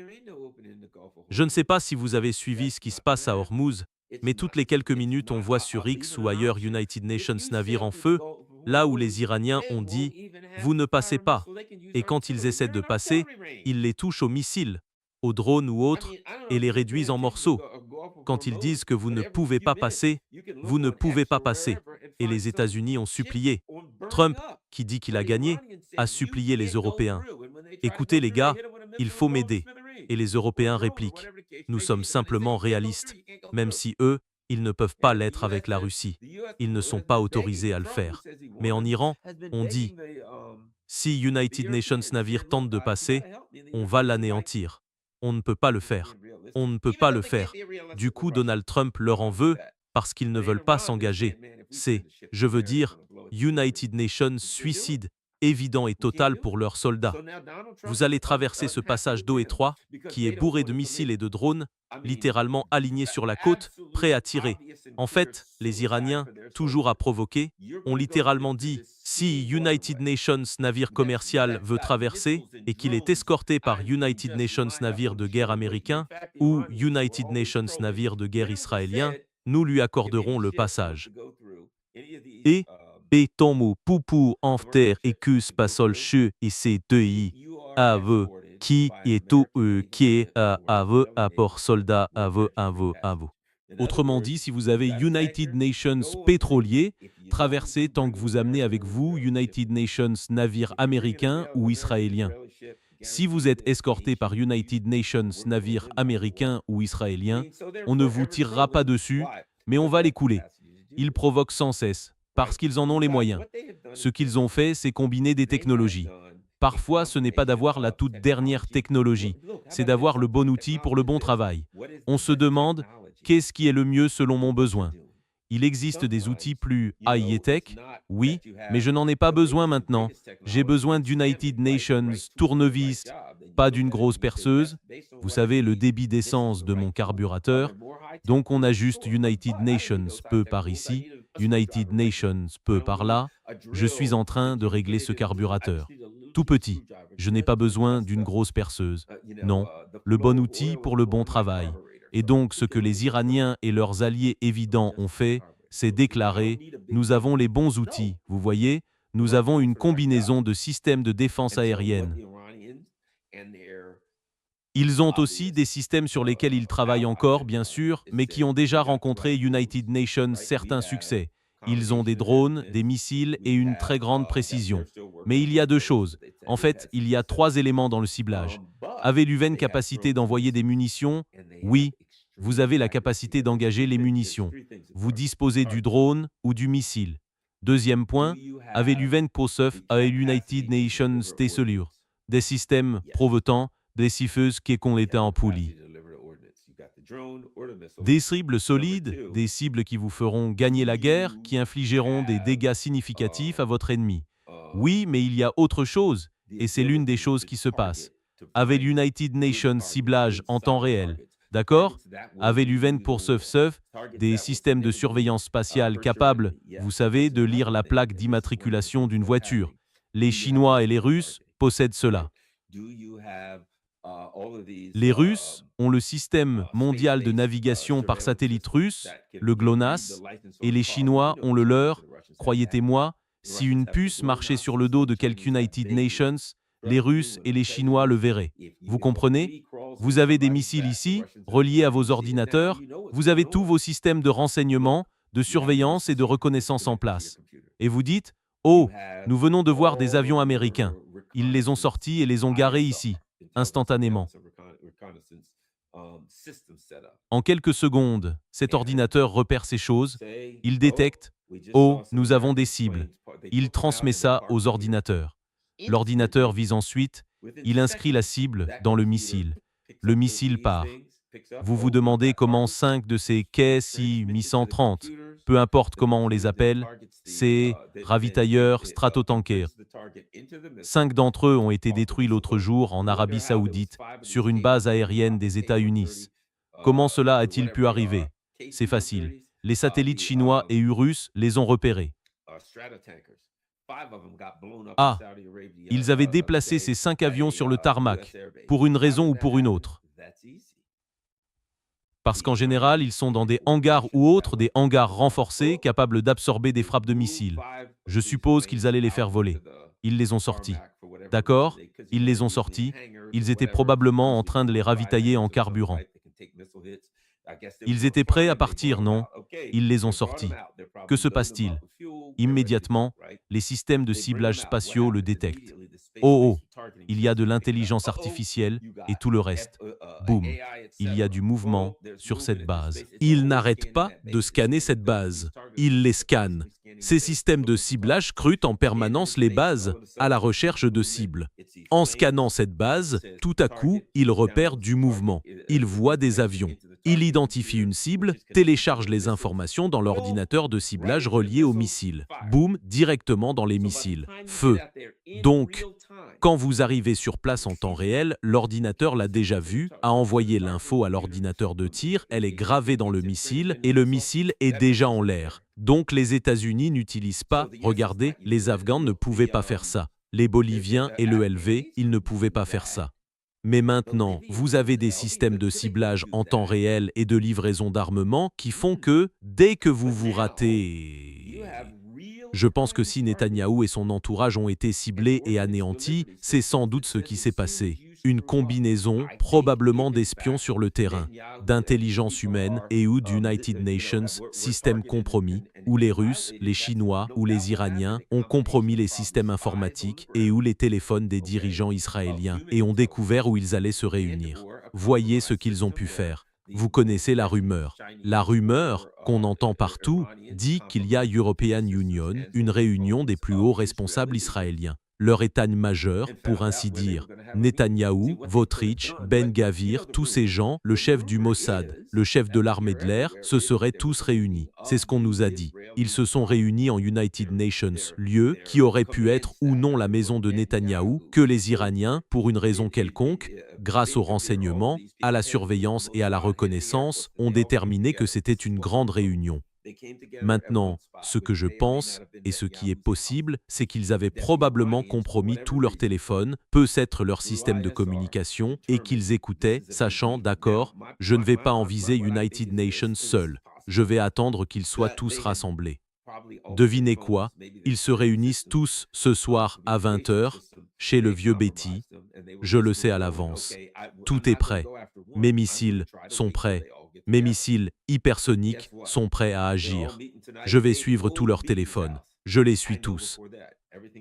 Je ne sais pas si vous avez suivi ce qui se passe à Hormuz, mais toutes les quelques minutes on voit sur X ou ailleurs United Nations navires en feu, là où les Iraniens ont dit « vous ne passez pas ». Et quand ils essaient de passer, ils les touchent aux missiles, aux drones ou autres, et les réduisent en morceaux. Quand ils disent que vous ne pouvez pas passer, vous ne pouvez pas passer. Et les États-Unis ont supplié. Trump, qui dit qu'il a gagné, a supplié les Européens. Écoutez les gars, il faut m'aider. Et les Européens répliquent. Nous sommes simplement réalistes, même si eux, ils ne peuvent pas l'être avec la Russie. Ils ne sont pas autorisés à le faire. Mais en Iran, on dit, si United Nations navire tente de passer, on va l'anéantir. On ne peut pas le faire. On ne peut pas le faire. Du coup, Donald Trump leur en veut parce qu'ils ne veulent pas s'engager. C'est, je veux dire, United Nations suicide évident et total pour leurs soldats. Vous allez traverser ce passage d'eau étroit, qui est bourré de missiles et de drones, littéralement alignés sur la côte, prêts à tirer. En fait, les Iraniens, toujours à provoquer, ont littéralement dit « Si United Nations navire commercial veut traverser et qu'il est escorté par United Nations navire de guerre américain ou United Nations navire de guerre israélien, nous lui accorderons le passage. » Et Bétomu Poupou Enfter Ecus Passol Che et C 2 I Ave qui est tout qui est ave apport soldat ave. Autrement dit, si vous avez United Nations pétrolier, traversez tant que vous amenez avec vous United Nations navire américain ou israélien. Si vous êtes escorté par United Nations navire américain ou israélien, on ne vous tirera pas dessus, mais on va les couler. Ils provoquent sans cesse, parce qu'ils en ont les moyens. Ce qu'ils ont fait, c'est combiner des technologies. Parfois, ce n'est pas d'avoir la toute dernière technologie, c'est d'avoir le bon outil pour le bon travail. On se demande, qu'est-ce qui est le mieux selon mon besoin ? Il existe des outils plus high-tech, oui, mais je n'en ai pas besoin maintenant. J'ai besoin d'United Nations tournevis, pas d'une grosse perceuse. Vous savez, le débit d'essence de mon carburateur. Donc on a juste United Nations peu par ici, United Nations peu par là. Je suis en train de régler ce carburateur. Tout petit. Je n'ai pas besoin d'une grosse perceuse. Non, le bon outil pour le bon travail. Et donc, ce que les Iraniens et leurs alliés évidents ont fait, c'est déclarer « Nous avons les bons outils, vous voyez, nous avons une combinaison de systèmes de défense aérienne. » Ils ont aussi des systèmes sur lesquels ils travaillent encore, bien sûr, mais qui ont déjà rencontré United Nations certains succès. Ils ont des drones, des missiles et une très grande précision. Mais il y a deux choses. En fait, il y a trois éléments dans le ciblage. Avez-vous une capacité d'envoyer des munitions ? Oui. Vous avez la capacité d'engager les munitions. Vous disposez du drone ou du missile. Deuxième point, avez-vous une posef à United Nations des systèmes provoquants, des siffeuses qui ont été en poulie. Des cibles solides, des cibles qui vous feront gagner la guerre, qui infligeront des dégâts significatifs à votre ennemi. Oui, mais il y a autre chose, et c'est l'une des choses qui se passe. Avec l'United Nations ciblage en temps réel, d'accord ? Avec l'UVN pour SEF, des systèmes de surveillance spatiale capables, vous savez, de lire la plaque d'immatriculation d'une voiture. Les Chinois et les Russes possèdent cela. Les Russes ont le système mondial de navigation par satellite russe, le GLONASS, et les Chinois ont le leur. Croyez-moi, si une puce marchait sur le dos de quelques United Nations, les Russes et les Chinois le verraient. Vous comprenez ? Vous avez des missiles ici, reliés à vos ordinateurs, vous avez tous vos systèmes de renseignement, de surveillance et de reconnaissance en place. Et vous dites, « Oh, nous venons de voir des avions américains. Ils les ont sortis et les ont garés ici. » Instantanément. En quelques secondes, cet ordinateur repère ces choses, il détecte « Oh, nous avons des cibles ». Il transmet ça aux ordinateurs. L'ordinateur vise ensuite, il inscrit la cible dans le missile. Le missile part. Vous vous demandez comment 5 de ces KSI-Mi-130, peu importe comment on les appelle, ces ravitailleurs stratotankers. 5 d'entre eux ont été détruits l'autre jour en Arabie Saoudite, sur une base aérienne des États-Unis. Comment cela a-t-il pu arriver ? C'est facile. Les satellites chinois et russes les ont repérés. Ah, ils avaient déplacé ces 5 avions sur le tarmac, pour une raison ou pour une autre. Parce qu'en général, ils sont dans des hangars ou autres, des hangars renforcés, capables d'absorber des frappes de missiles. Je suppose qu'ils allaient les faire voler. Ils les ont sortis. D'accord ? Ils les ont sortis. Ils étaient probablement en train de les ravitailler en carburant. Ils étaient prêts à partir, non ? Ils les ont sortis. Que se passe-t-il ? Immédiatement, les systèmes de ciblage spatiaux le détectent. Oh, il y a de l'intelligence artificielle et tout le reste. Boum, il y a du mouvement sur cette base. Ils n'arrêtent pas de scanner cette base. Ils les scannent. Ces systèmes de ciblage scrutent en permanence les bases à la recherche de cibles. En scannant cette base, tout à coup, ils repèrent du mouvement. Ils voient des avions. Il identifie une cible, télécharge les informations dans l'ordinateur de ciblage relié au missile. Boum, directement dans les missiles. Feu. Donc, quand vous arrivez sur place en temps réel, l'ordinateur l'a déjà vu, a envoyé l'info à l'ordinateur de tir, elle est gravée dans le missile et le missile est déjà en l'air. Donc les États-Unis n'utilisent pas, regardez, les Afghans ne pouvaient pas faire ça. Les Boliviens et le LV, ils ne pouvaient pas faire ça. Mais maintenant, vous avez des systèmes de ciblage en temps réel et de livraison d'armement qui font que, dès que vous vous ratez... Je pense que si Netanyahou et son entourage ont été ciblés et anéantis, c'est sans doute ce qui s'est passé. Une combinaison, probablement d'espions sur le terrain, d'intelligence humaine et ou d'United Nations, système compromis, où les Russes, les Chinois ou les Iraniens ont compromis les systèmes informatiques et ou les téléphones des dirigeants israéliens et ont découvert où ils allaient se réunir. Voyez ce qu'ils ont pu faire. Vous connaissez la rumeur. La rumeur, qu'on entend partout, dit qu'il y a European Union, une réunion des plus hauts responsables israéliens. Leur état-major, pour ainsi dire, Netanyahou, Votrich, Ben Gavir, tous ces gens, le chef du Mossad, le chef de l'armée de l'air, se seraient tous réunis. C'est ce qu'on nous a dit. Ils se sont réunis en United Nations, lieu qui aurait pu être ou non la maison de Netanyahou, que les Iraniens, pour une raison quelconque, grâce aux renseignements, à la surveillance et à la reconnaissance, ont déterminé que c'était une grande réunion. Maintenant, ce que je pense, et ce qui est possible, c'est qu'ils avaient probablement compromis tout leur téléphone, peut-être leur système de communication, et qu'ils écoutaient, sachant, d'accord, je ne vais pas en viser United Nations seul, je vais attendre qu'ils soient tous rassemblés. Devinez quoi? Ils se réunissent tous ce soir à 20h, chez le vieux Betty. Je le sais à l'avance. Tout est prêt. Mes missiles sont prêts. Mes missiles hypersoniques sont prêts à agir. Je vais suivre tous leurs téléphones. Je les suis tous.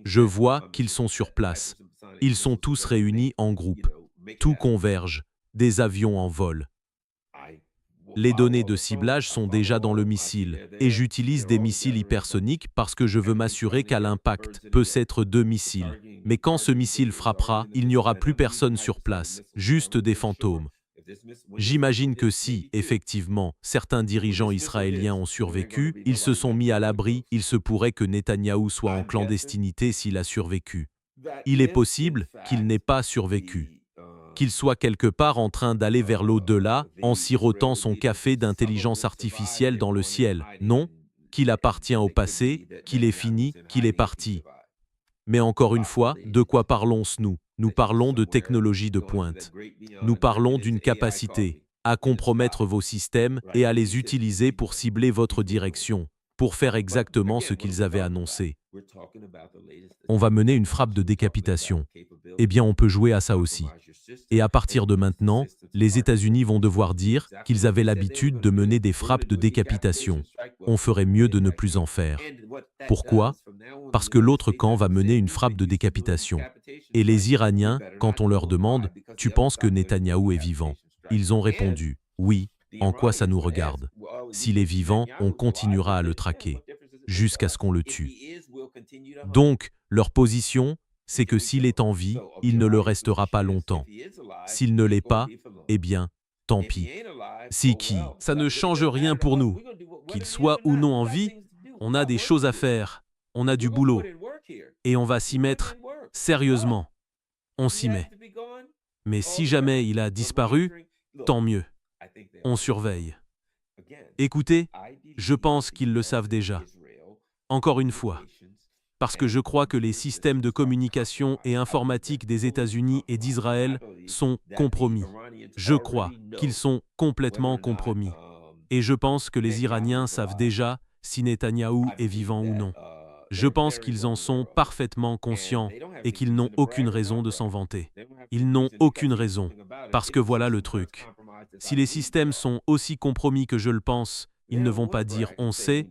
Je vois qu'ils sont sur place. Ils sont tous réunis en groupe. Tout converge. Des avions en vol. Les données de ciblage sont déjà dans le missile, et j'utilise des missiles hypersoniques parce que je veux m'assurer qu'à l'impact peut être 2 missiles. Mais quand ce missile frappera, il n'y aura plus personne sur place, juste des fantômes. J'imagine que si, effectivement, certains dirigeants israéliens ont survécu, ils se sont mis à l'abri, il se pourrait que Netanyahou soit en clandestinité s'il a survécu. Il est possible qu'il n'ait pas survécu. Qu'il soit quelque part en train d'aller vers l'au-delà en sirotant son café d'intelligence artificielle dans le ciel. Non, qu'il appartient au passé, qu'il est fini, qu'il est parti. Mais encore une fois, de quoi parlons-nous? Nous parlons de technologie de pointe. Nous parlons d'une capacité à compromettre vos systèmes et à les utiliser pour cibler votre direction, pour faire exactement ce qu'ils avaient annoncé. On va mener une frappe de décapitation. Eh bien, on peut jouer à ça aussi. Et à partir de maintenant, les États-Unis vont devoir dire qu'ils avaient l'habitude de mener des frappes de décapitation. On ferait mieux de ne plus en faire. Pourquoi? Parce que l'autre camp va mener une frappe de décapitation. Et les Iraniens, quand on leur demande « Tu penses que Netanyahou est vivant ?» Ils ont répondu « Oui, en quoi ça nous regarde? S'il est vivant, on continuera à le traquer, jusqu'à ce qu'on le tue. » Donc, leur position, c'est que s'il est en vie, il ne le restera pas longtemps. S'il ne l'est pas, eh bien, tant pis. Si qui? Ça ne change rien pour nous. Qu'il soit ou non en vie, on a des choses à faire, on a du boulot. Et on va s'y mettre sérieusement. On s'y met. Mais si jamais il a disparu, tant mieux. On surveille. Écoutez, je pense qu'ils le savent déjà. Encore une fois. Parce que je crois que les systèmes de communication et informatique des États-Unis et d'Israël sont compromis. Je crois qu'ils sont complètement compromis. Et je pense que les Iraniens savent déjà si Netanyahou est vivant ou non. Je pense qu'ils en sont parfaitement conscients et qu'ils n'ont aucune raison de s'en vanter. Ils n'ont aucune raison. Parce que voilà le truc. Si les systèmes sont aussi compromis que je le pense, ils ne vont pas dire « on sait »,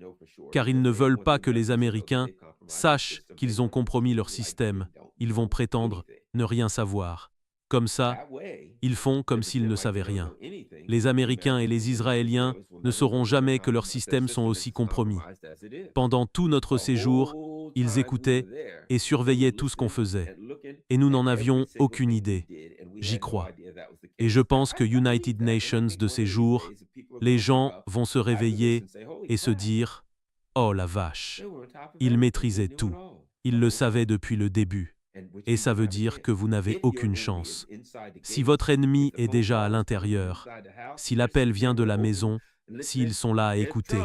car ils ne veulent pas que les Américains sachent qu'ils ont compromis leur système. Ils vont prétendre ne rien savoir. Comme ça, ils font comme s'ils ne savaient rien. Les Américains et les Israéliens ne sauront jamais que leurs systèmes sont aussi compromis. Pendant tout notre séjour, ils écoutaient et surveillaient tout ce qu'on faisait. Et nous n'en avions aucune idée. J'y crois. Et je pense que United Nations de ces jours, les gens vont se réveiller et se dire « Oh la vache, ils maîtrisaient tout, ils le savaient depuis le début. » Et ça veut dire que vous n'avez aucune chance. Si votre ennemi est déjà à l'intérieur, si l'appel vient de la maison, s'ils sont là à écouter,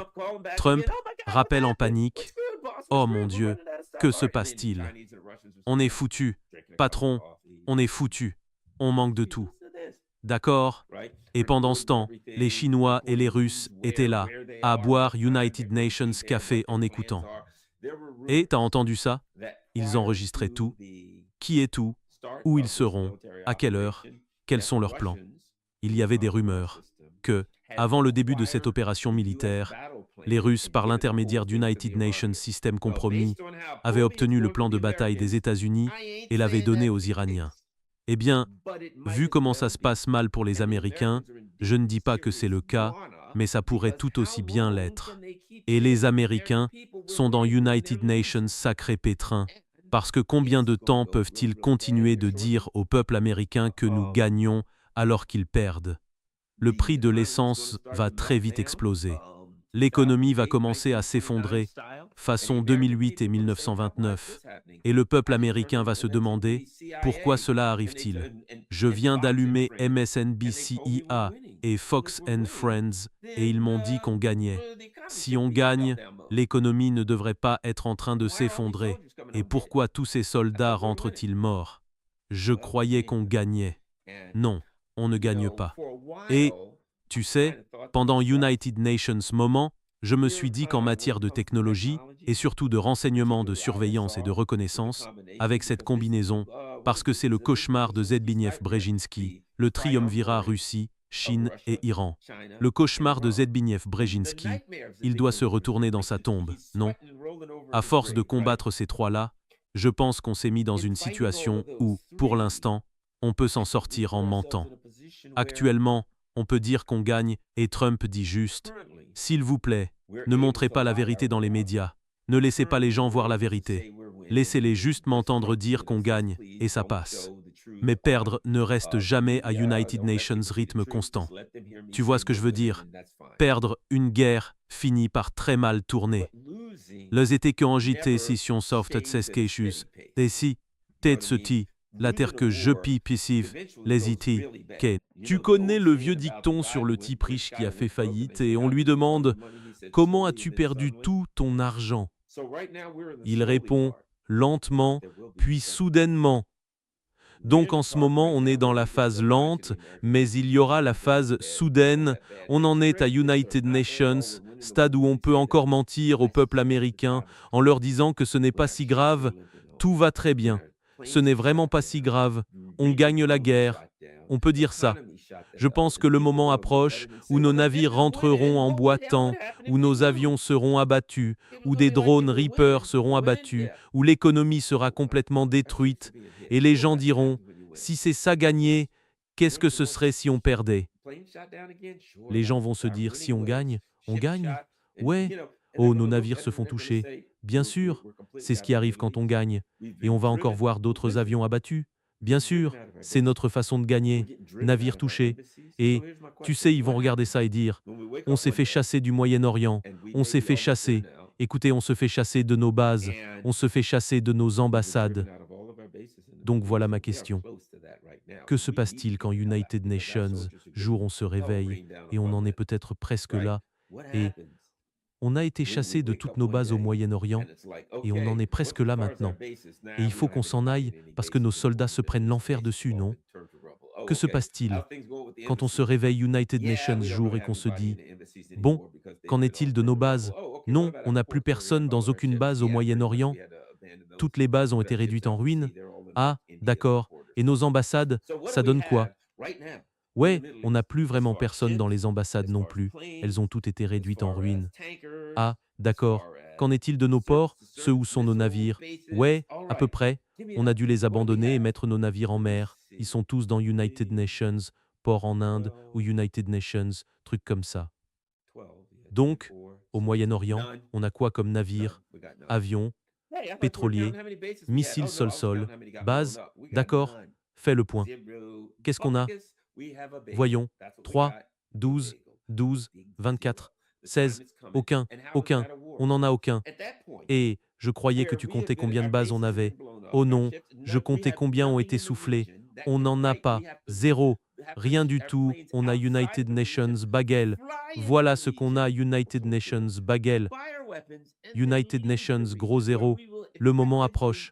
Trump rappelle en panique « Oh mon Dieu, que se passe-t-il? On est foutu, patron, on est foutu, on manque de tout. » D'accord? Et pendant ce temps, les Chinois et les Russes étaient là, à boire United Nations Café en écoutant. Et t'as entendu ça? Ils enregistraient tout. Qui est où? Où ils seront? À quelle heure? Quels sont leurs plans? Il y avait des rumeurs que, avant le début de cette opération militaire, les Russes, par l'intermédiaire d'United Nations System Compromis, avaient obtenu le plan de bataille des États-Unis et l'avaient donné aux Iraniens. Eh bien, vu comment ça se passe mal pour les Américains, je ne dis pas que c'est le cas, mais ça pourrait tout aussi bien l'être. Et les Américains sont dans United Nations sacré pétrin, parce que combien de temps peuvent-ils continuer de dire au peuple américain que nous gagnons alors qu'ils perdent? Le prix de l'essence va très vite exploser. L'économie va commencer à s'effondrer, façon 2008 et 1929, et le peuple américain va se demander pourquoi cela arrive-t-il. Je viens d'allumer MSNBC et Fox and Friends et ils m'ont dit qu'on gagnait. Si on gagne, l'économie ne devrait pas être en train de s'effondrer. Et pourquoi tous ces soldats rentrent-ils morts? Je croyais qu'on gagnait. Non, on ne gagne pas. Et, tu sais, pendant United Nations moment, je me suis dit qu'en matière de technologie, et surtout de renseignement, de surveillance et de reconnaissance, avec cette combinaison, parce que c'est le cauchemar de Zbigniew Brzezinski, le triumvirat Russie, Chine et Iran. Le cauchemar de Zbigniew Brzezinski, il doit se retourner dans sa tombe, non? À force de combattre ces trois-là, je pense qu'on s'est mis dans une situation où, pour l'instant, on peut s'en sortir en mentant. Actuellement, on peut dire qu'on gagne et Trump dit juste « S'il vous plaît, ne montrez pas la vérité dans les médias, ne laissez pas les gens voir la vérité, laissez-les juste m'entendre dire qu'on gagne et ça passe. » Mais perdre ne reste jamais à United Nations rythme constant. Tu vois ce que je veux dire? Perdre une guerre finit par très mal tourner. Les étés que en JT session soft sescacious, et si, tête ce ti, la terre que je pis pissive, les iti, que. Tu connais le vieux dicton sur le type riche qui a fait faillite et on lui demande « Comment as-tu perdu tout ton argent ?» Il répond lentement, puis soudainement. Donc en ce moment, on est dans la phase lente, mais il y aura la phase soudaine. On en est à United Nations, stade où on peut encore mentir au peuple américain en leur disant que ce n'est pas si grave, tout va très bien. Ce n'est vraiment pas si grave, on gagne la guerre. On peut dire ça. Je pense que le moment approche où nos navires rentreront en boitant, où nos avions seront abattus, où des drones Reaper seront abattus, où l'économie sera complètement détruite, et les gens diront « Si c'est ça gagner, qu'est-ce que ce serait si on perdait ?» Les gens vont se dire « Si on gagne, on gagne. Ouais. Oh, nos navires se font toucher. Bien sûr, c'est ce qui arrive quand on gagne. Et on va encore voir d'autres avions abattus. Bien sûr, c'est notre façon de gagner. Navires touchés. Et, tu sais, ils vont regarder ça et dire « On s'est fait chasser du Moyen-Orient. On s'est fait chasser. Écoutez, on se fait chasser de nos bases. On se fait chasser de nos ambassades. » Donc voilà ma question. Que se passe-t-il quand United Nations, jour on se réveille, et on en est peut-être presque là, et on a été chassé de toutes nos bases au Moyen-Orient, et on en est presque là maintenant. Et il faut qu'on s'en aille parce que nos soldats se prennent l'enfer dessus, non? Que se passe-t-il quand on se réveille United Nations jour et qu'on se dit « Bon, qu'en est-il de nos bases? Non, on n'a plus personne dans aucune base au Moyen-Orient. Toutes les bases ont été réduites en ruines. Ah, d'accord. Et nos ambassades, ça donne quoi? Ouais, on n'a plus vraiment personne dans les ambassades non plus. Elles ont toutes été réduites en ruines. Ah, d'accord. Qu'en est-il de nos ports, ceux où sont nos navires? Ouais, à peu près. On a dû les abandonner et mettre nos navires en mer. Ils sont tous dans United Nations, port en Inde ou United Nations, trucs comme ça. Donc, au Moyen-Orient, on a quoi comme navires? Avions, pétroliers, missiles sol-sol, bases? D'accord, fais le point. Qu'est-ce qu'on a? Voyons, 3, 12, 12, 24, 16, aucun, on n'en a aucun. Et je croyais que tu comptais combien de bases on avait. Oh non, je comptais combien ont été soufflées. On n'en a pas, zéro, rien du tout, on a United Nations Bagel. Voilà ce qu'on a United Nations Bagel. United Nations gros zéro, le moment approche.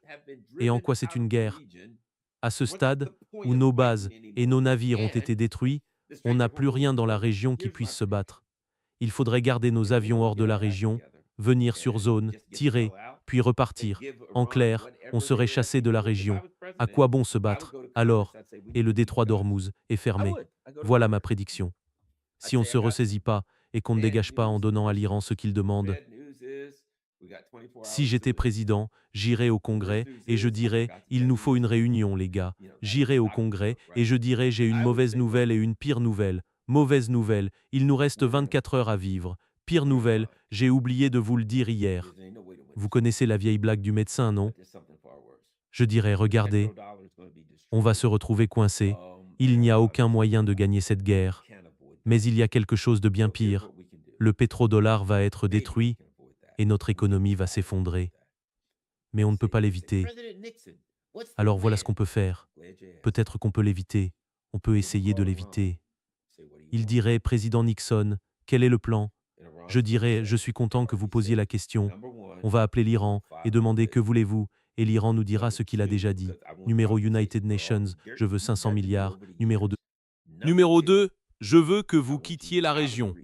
Et en quoi c'est une guerre? À ce stade, où nos bases et nos navires ont été détruits, on n'a plus rien dans la région qui puisse se battre. Il faudrait garder nos avions hors de la région, venir sur zone, tirer, puis repartir. En clair, on serait chassé de la région. À quoi bon se battre, alors? Et le détroit d'Ormuz est fermé. Voilà ma prédiction. Si on ne se ressaisit pas et qu'on ne dégage pas en donnant à l'Iran ce qu'il demande, si j'étais président, j'irais au Congrès et je dirais « Il nous faut une réunion, les gars ». J'irais au Congrès et je dirais « J'ai une mauvaise nouvelle et une pire nouvelle. Mauvaise nouvelle, il nous reste 24 heures à vivre. Pire nouvelle, j'ai oublié de vous le dire hier. » Vous connaissez la vieille blague du médecin, non? Je dirais « Regardez, on va se retrouver coincé. Il n'y a aucun moyen de gagner cette guerre. Mais il y a quelque chose de bien pire. Le pétrodollar va être détruit et notre économie va s'effondrer. Mais on ne peut pas l'éviter. Alors voilà ce qu'on peut faire. Peut-être qu'on peut l'éviter. On peut essayer de l'éviter. Il dirait, Président Nixon, quel est le plan? Je dirais, je suis content que vous posiez la question. On va appeler l'Iran et demander que voulez-vous, et l'Iran nous dira ce qu'il a déjà dit. Numéro United Nations, je veux 500 milliards. Numéro 2, je veux que vous quittiez la région.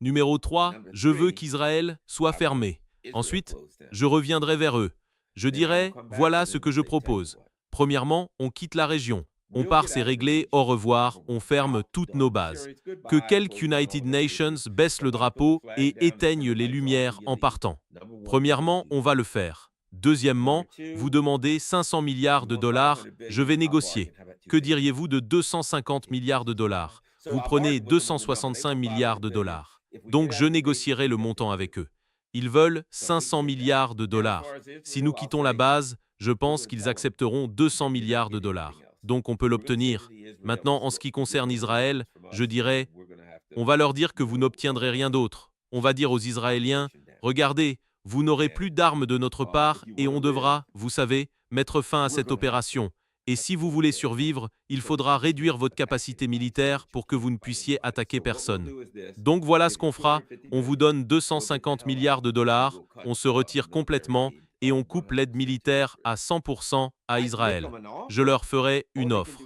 Numéro 3, je veux qu'Israël soit fermé. Ensuite, je reviendrai vers eux. Je dirai, voilà ce que je propose. Premièrement, on quitte la région. On part, c'est réglé, au revoir, on ferme toutes nos bases. Que quelques United Nations baissent le drapeau et éteignent les lumières en partant. Premièrement, on va le faire. Deuxièmement, vous demandez 500 milliards de dollars, je vais négocier. Que diriez-vous de 250 milliards de dollars? Vous prenez 265 milliards de dollars. Donc je négocierai le montant avec eux. Ils veulent 500 milliards de dollars. Si nous quittons la base, je pense qu'ils accepteront 200 milliards de dollars. Donc on peut l'obtenir. Maintenant, en ce qui concerne Israël, je dirais, on va leur dire que vous n'obtiendrez rien d'autre. On va dire aux Israéliens, regardez, vous n'aurez plus d'armes de notre part et on devra, vous savez, mettre fin à cette opération. Et si vous voulez survivre, il faudra réduire votre capacité militaire pour que vous ne puissiez attaquer personne. Donc voilà ce qu'on fera, on vous donne 250 milliards de dollars, on se retire complètement et on coupe l'aide militaire à 100% à Israël. Je leur ferai une offre.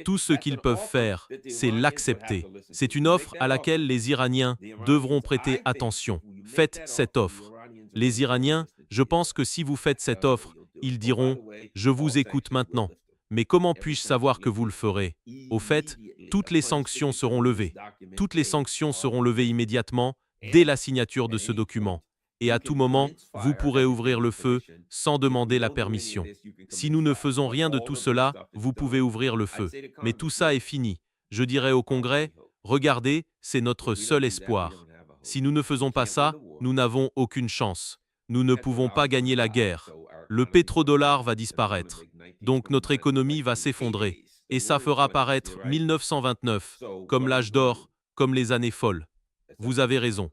Tout ce qu'ils peuvent faire, c'est l'accepter. C'est une offre à laquelle les Iraniens devront prêter attention. Faites cette offre. Les Iraniens, je pense que si vous faites cette offre, ils diront « Je vous écoute maintenant ». Mais comment puis-je savoir que vous le ferez? Au fait, toutes les sanctions seront levées. Toutes les sanctions seront levées immédiatement, dès la signature de ce document. Et à tout moment, vous pourrez ouvrir le feu sans demander la permission. Si nous ne faisons rien de tout cela, vous pouvez ouvrir le feu. Mais tout ça est fini. Je dirai au Congrès, regardez, c'est notre seul espoir. Si nous ne faisons pas ça, nous n'avons aucune chance. Nous ne pouvons pas gagner la guerre. Le pétrodollar va disparaître. Donc notre économie va s'effondrer. Et ça fera paraître 1929, comme l'âge d'or, comme les années folles. Vous avez raison.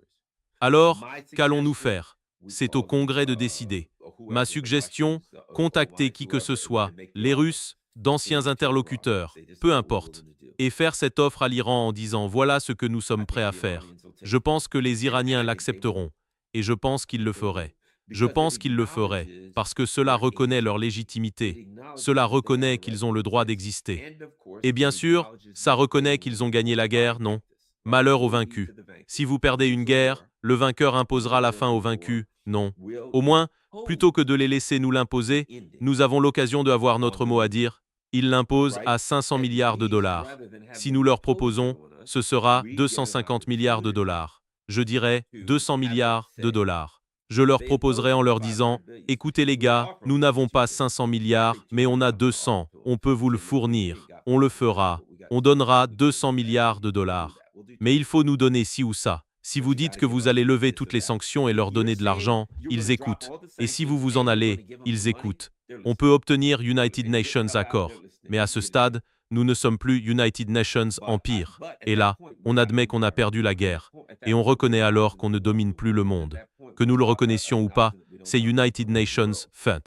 Alors, qu'allons-nous faire? C'est au Congrès de décider. Ma suggestion, contacter qui que ce soit, les Russes, d'anciens interlocuteurs, peu importe, et faire cette offre à l'Iran en disant « voilà ce que nous sommes prêts à faire ». Je pense que les Iraniens l'accepteront, et je pense qu'ils le feraient. Je pense qu'ils le feraient, parce que cela reconnaît leur légitimité, cela reconnaît qu'ils ont le droit d'exister. Et bien sûr, ça reconnaît qu'ils ont gagné la guerre, non? Malheur aux vaincus. Si vous perdez une guerre, le vainqueur imposera la fin aux vaincus, non. Au moins, plutôt que de les laisser nous l'imposer, nous avons l'occasion d'avoir notre mot à dire. Ils l'imposent à 500 milliards de dollars. Si nous leur proposons, ce sera 250 milliards de dollars. Je dirais 200 milliards de dollars. Je leur proposerai en leur disant « Écoutez les gars, nous n'avons pas 500 milliards, mais on a 200. On peut vous le fournir. On le fera. On donnera 200 milliards de dollars. Mais il faut nous donner ci ou ça. Si vous dites que vous allez lever toutes les sanctions et leur donner de l'argent, ils écoutent. Et si vous vous en allez, ils écoutent. On peut obtenir United Nations accord. Mais à ce stade, Nous ne sommes plus United Nations Empire. Et là, on admet qu'on a perdu la guerre. Et on reconnaît alors qu'on ne domine plus le monde. Que nous le reconnaissions ou pas, c'est United Nations Fund.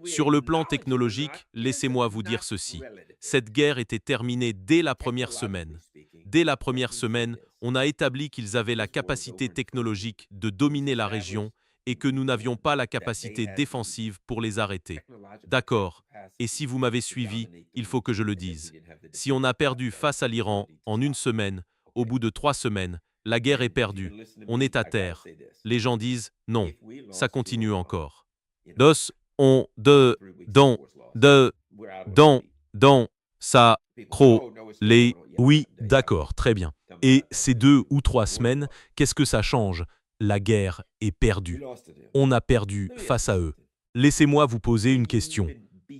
Sur le plan technologique, laissez-moi vous dire ceci. Cette guerre était terminée dès la première semaine. Dès la première semaine, on a établi qu'ils avaient la capacité technologique de dominer la région et que nous n'avions pas la capacité défensive pour les arrêter. D'accord. Et si vous m'avez suivi, il faut que je le dise. Si on a perdu face à l'Iran en une semaine, au bout de 3 semaines, la guerre est perdue. On est à terre. Les gens disent non, ça continue encore. Dos, on, dans, ça, les, oui, d'accord, très bien. Et ces 2 ou 3 semaines, qu'est-ce que ça change? La guerre est perdue. On a perdu face à eux. Laissez-moi vous poser une question.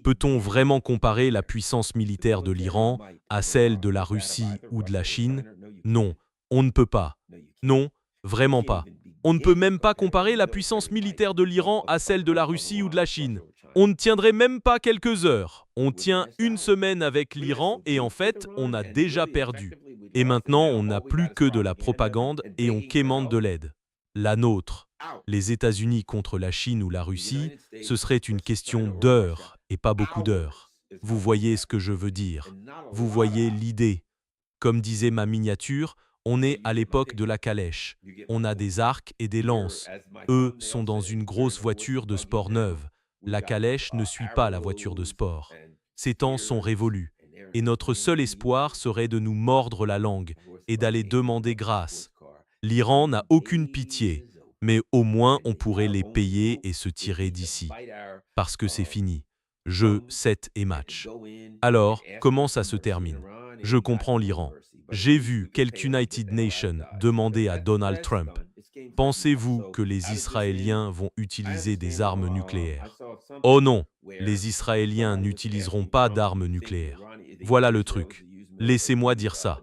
Peut-on vraiment comparer la puissance militaire de l'Iran à celle de la Russie ou de la Chine? Non, on ne peut pas. Non, vraiment pas. On ne peut même pas comparer la puissance militaire de l'Iran à celle de la Russie ou de la Chine. On ne tiendrait même pas quelques heures. On tient une semaine avec l'Iran et en fait, on a déjà perdu. Et maintenant, on n'a plus que de la propagande et on quémande de l'aide. La nôtre, les États-Unis contre la Chine ou la Russie, ce serait une question d'heures et pas beaucoup d'heures. Vous voyez ce que je veux dire. Vous voyez l'idée. Comme disait ma miniature, on est à l'époque de la calèche. On a des arcs et des lances. Eux sont dans une grosse voiture de sport neuve. La calèche ne suit pas la voiture de sport. Ces temps sont révolus. Et notre seul espoir serait de nous mordre la langue et d'aller demander grâce. L'Iran n'a aucune pitié, mais au moins on pourrait les payer et se tirer d'ici. Parce que c'est fini. Jeu, 7 et match. Alors, comment ça se termine? Je comprends l'Iran. J'ai vu quelques United Nations demander à Donald Trump. Pensez-vous que les Israéliens vont utiliser des armes nucléaires? Oh non, les Israéliens n'utiliseront pas d'armes nucléaires. Voilà le truc. Laissez-moi dire ça.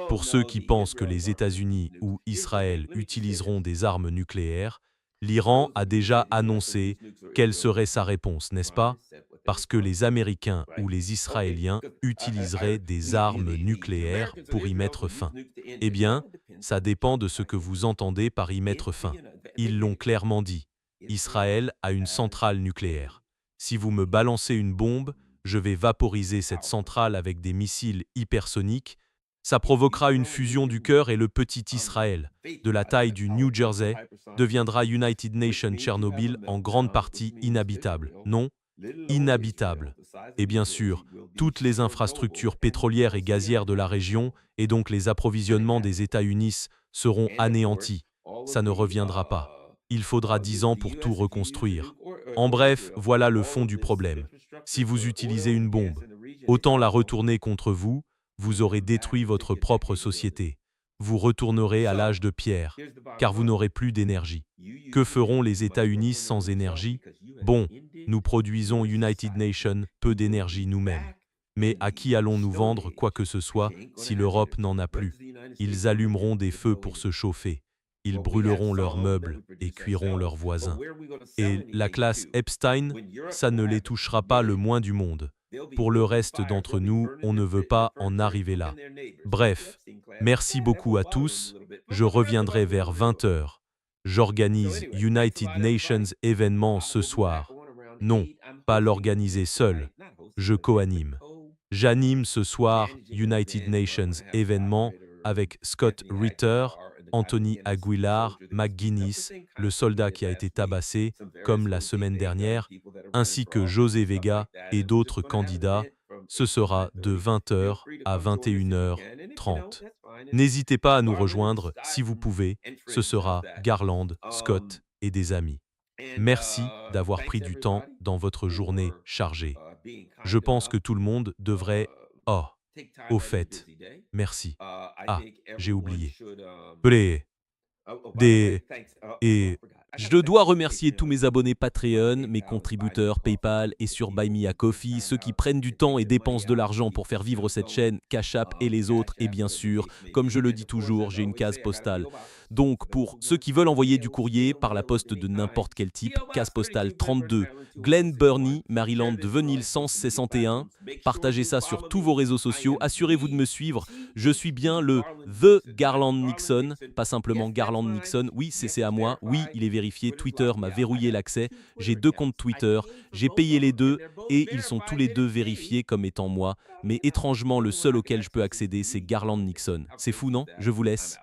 Pour ceux qui pensent que les États-Unis ou Israël utiliseront des armes nucléaires, l'Iran a déjà annoncé quelle serait sa réponse, n'est-ce pas? Parce que les Américains ou les Israéliens utiliseraient des armes nucléaires pour y mettre fin. Eh bien, ça dépend de ce que vous entendez par y mettre fin. Ils l'ont clairement dit. Israël a une centrale nucléaire. Si vous me balancez une bombe, je vais vaporiser cette centrale avec des missiles hypersoniques. Ça provoquera une fusion du cœur et le petit Israël, de la taille du New Jersey, deviendra United Nations Tchernobyl en grande partie inhabitable. Non, inhabitable. Et bien sûr, toutes les infrastructures pétrolières et gazières de la région, et donc les approvisionnements des États-Unis, seront anéantis. Ça ne reviendra pas. Il faudra 10 ans pour tout reconstruire. En bref, voilà le fond du problème. Si vous utilisez une bombe, autant la retourner contre vous, vous aurez détruit votre propre société. Vous retournerez à l'âge de pierre, car vous n'aurez plus d'énergie. Que feront les États-Unis sans énergie? Bon, nous produisons United Nations peu d'énergie nous-mêmes. Mais à qui allons-nous vendre quoi que ce soit si l'Europe n'en a plus? Ils allumeront des feux pour se chauffer. Ils brûleront leurs meubles et cuiront leurs voisins. Et la classe Epstein, ça ne les touchera pas le moins du monde. Pour le reste d'entre nous, on ne veut pas en arriver là. Bref, merci beaucoup à tous. Je reviendrai vers 20 heures. J'organise United Nations événement ce soir. Non, pas l'organiser seul. Je co-anime. J'anime ce soir United Nations événement avec Scott Ritter, Anthony Aguilar, McGuinness, le soldat qui a été tabassé, comme la semaine dernière, ainsi que José Vega et d'autres candidats. Ce sera de 20 heures à 21h30. N'hésitez pas à nous rejoindre si vous pouvez. Ce sera Garland, Scott et des amis. Merci d'avoir pris du temps dans votre journée chargée. Je pense que tout le monde devrait... Oh, au fait, merci. Ah, j'ai oublié. Des... Et je dois remercier tous mes abonnés Patreon, mes contributeurs PayPal et sur Buy Me a Coffee, ceux qui prennent du temps et dépensent de l'argent pour faire vivre cette chaîne, Cash App et les autres. Et bien sûr, comme je le dis toujours, j'ai une case postale. Donc, pour ceux qui veulent envoyer du courrier par la poste de n'importe quel type, case postale 32, Glen Burnie, Maryland 20161, partagez ça sur tous vos réseaux sociaux, assurez-vous de me suivre. Je suis bien le The Garland Nixon, pas simplement Garland Nixon. Oui, c'est à moi. Oui, il est vérifié. Twitter m'a verrouillé l'accès. J'ai 2 comptes Twitter. J'ai payé les 2 et ils sont tous les 2 vérifiés comme étant moi. Mais étrangement, le seul auquel je peux accéder, c'est Garland Nixon. C'est fou, non? Je vous laisse.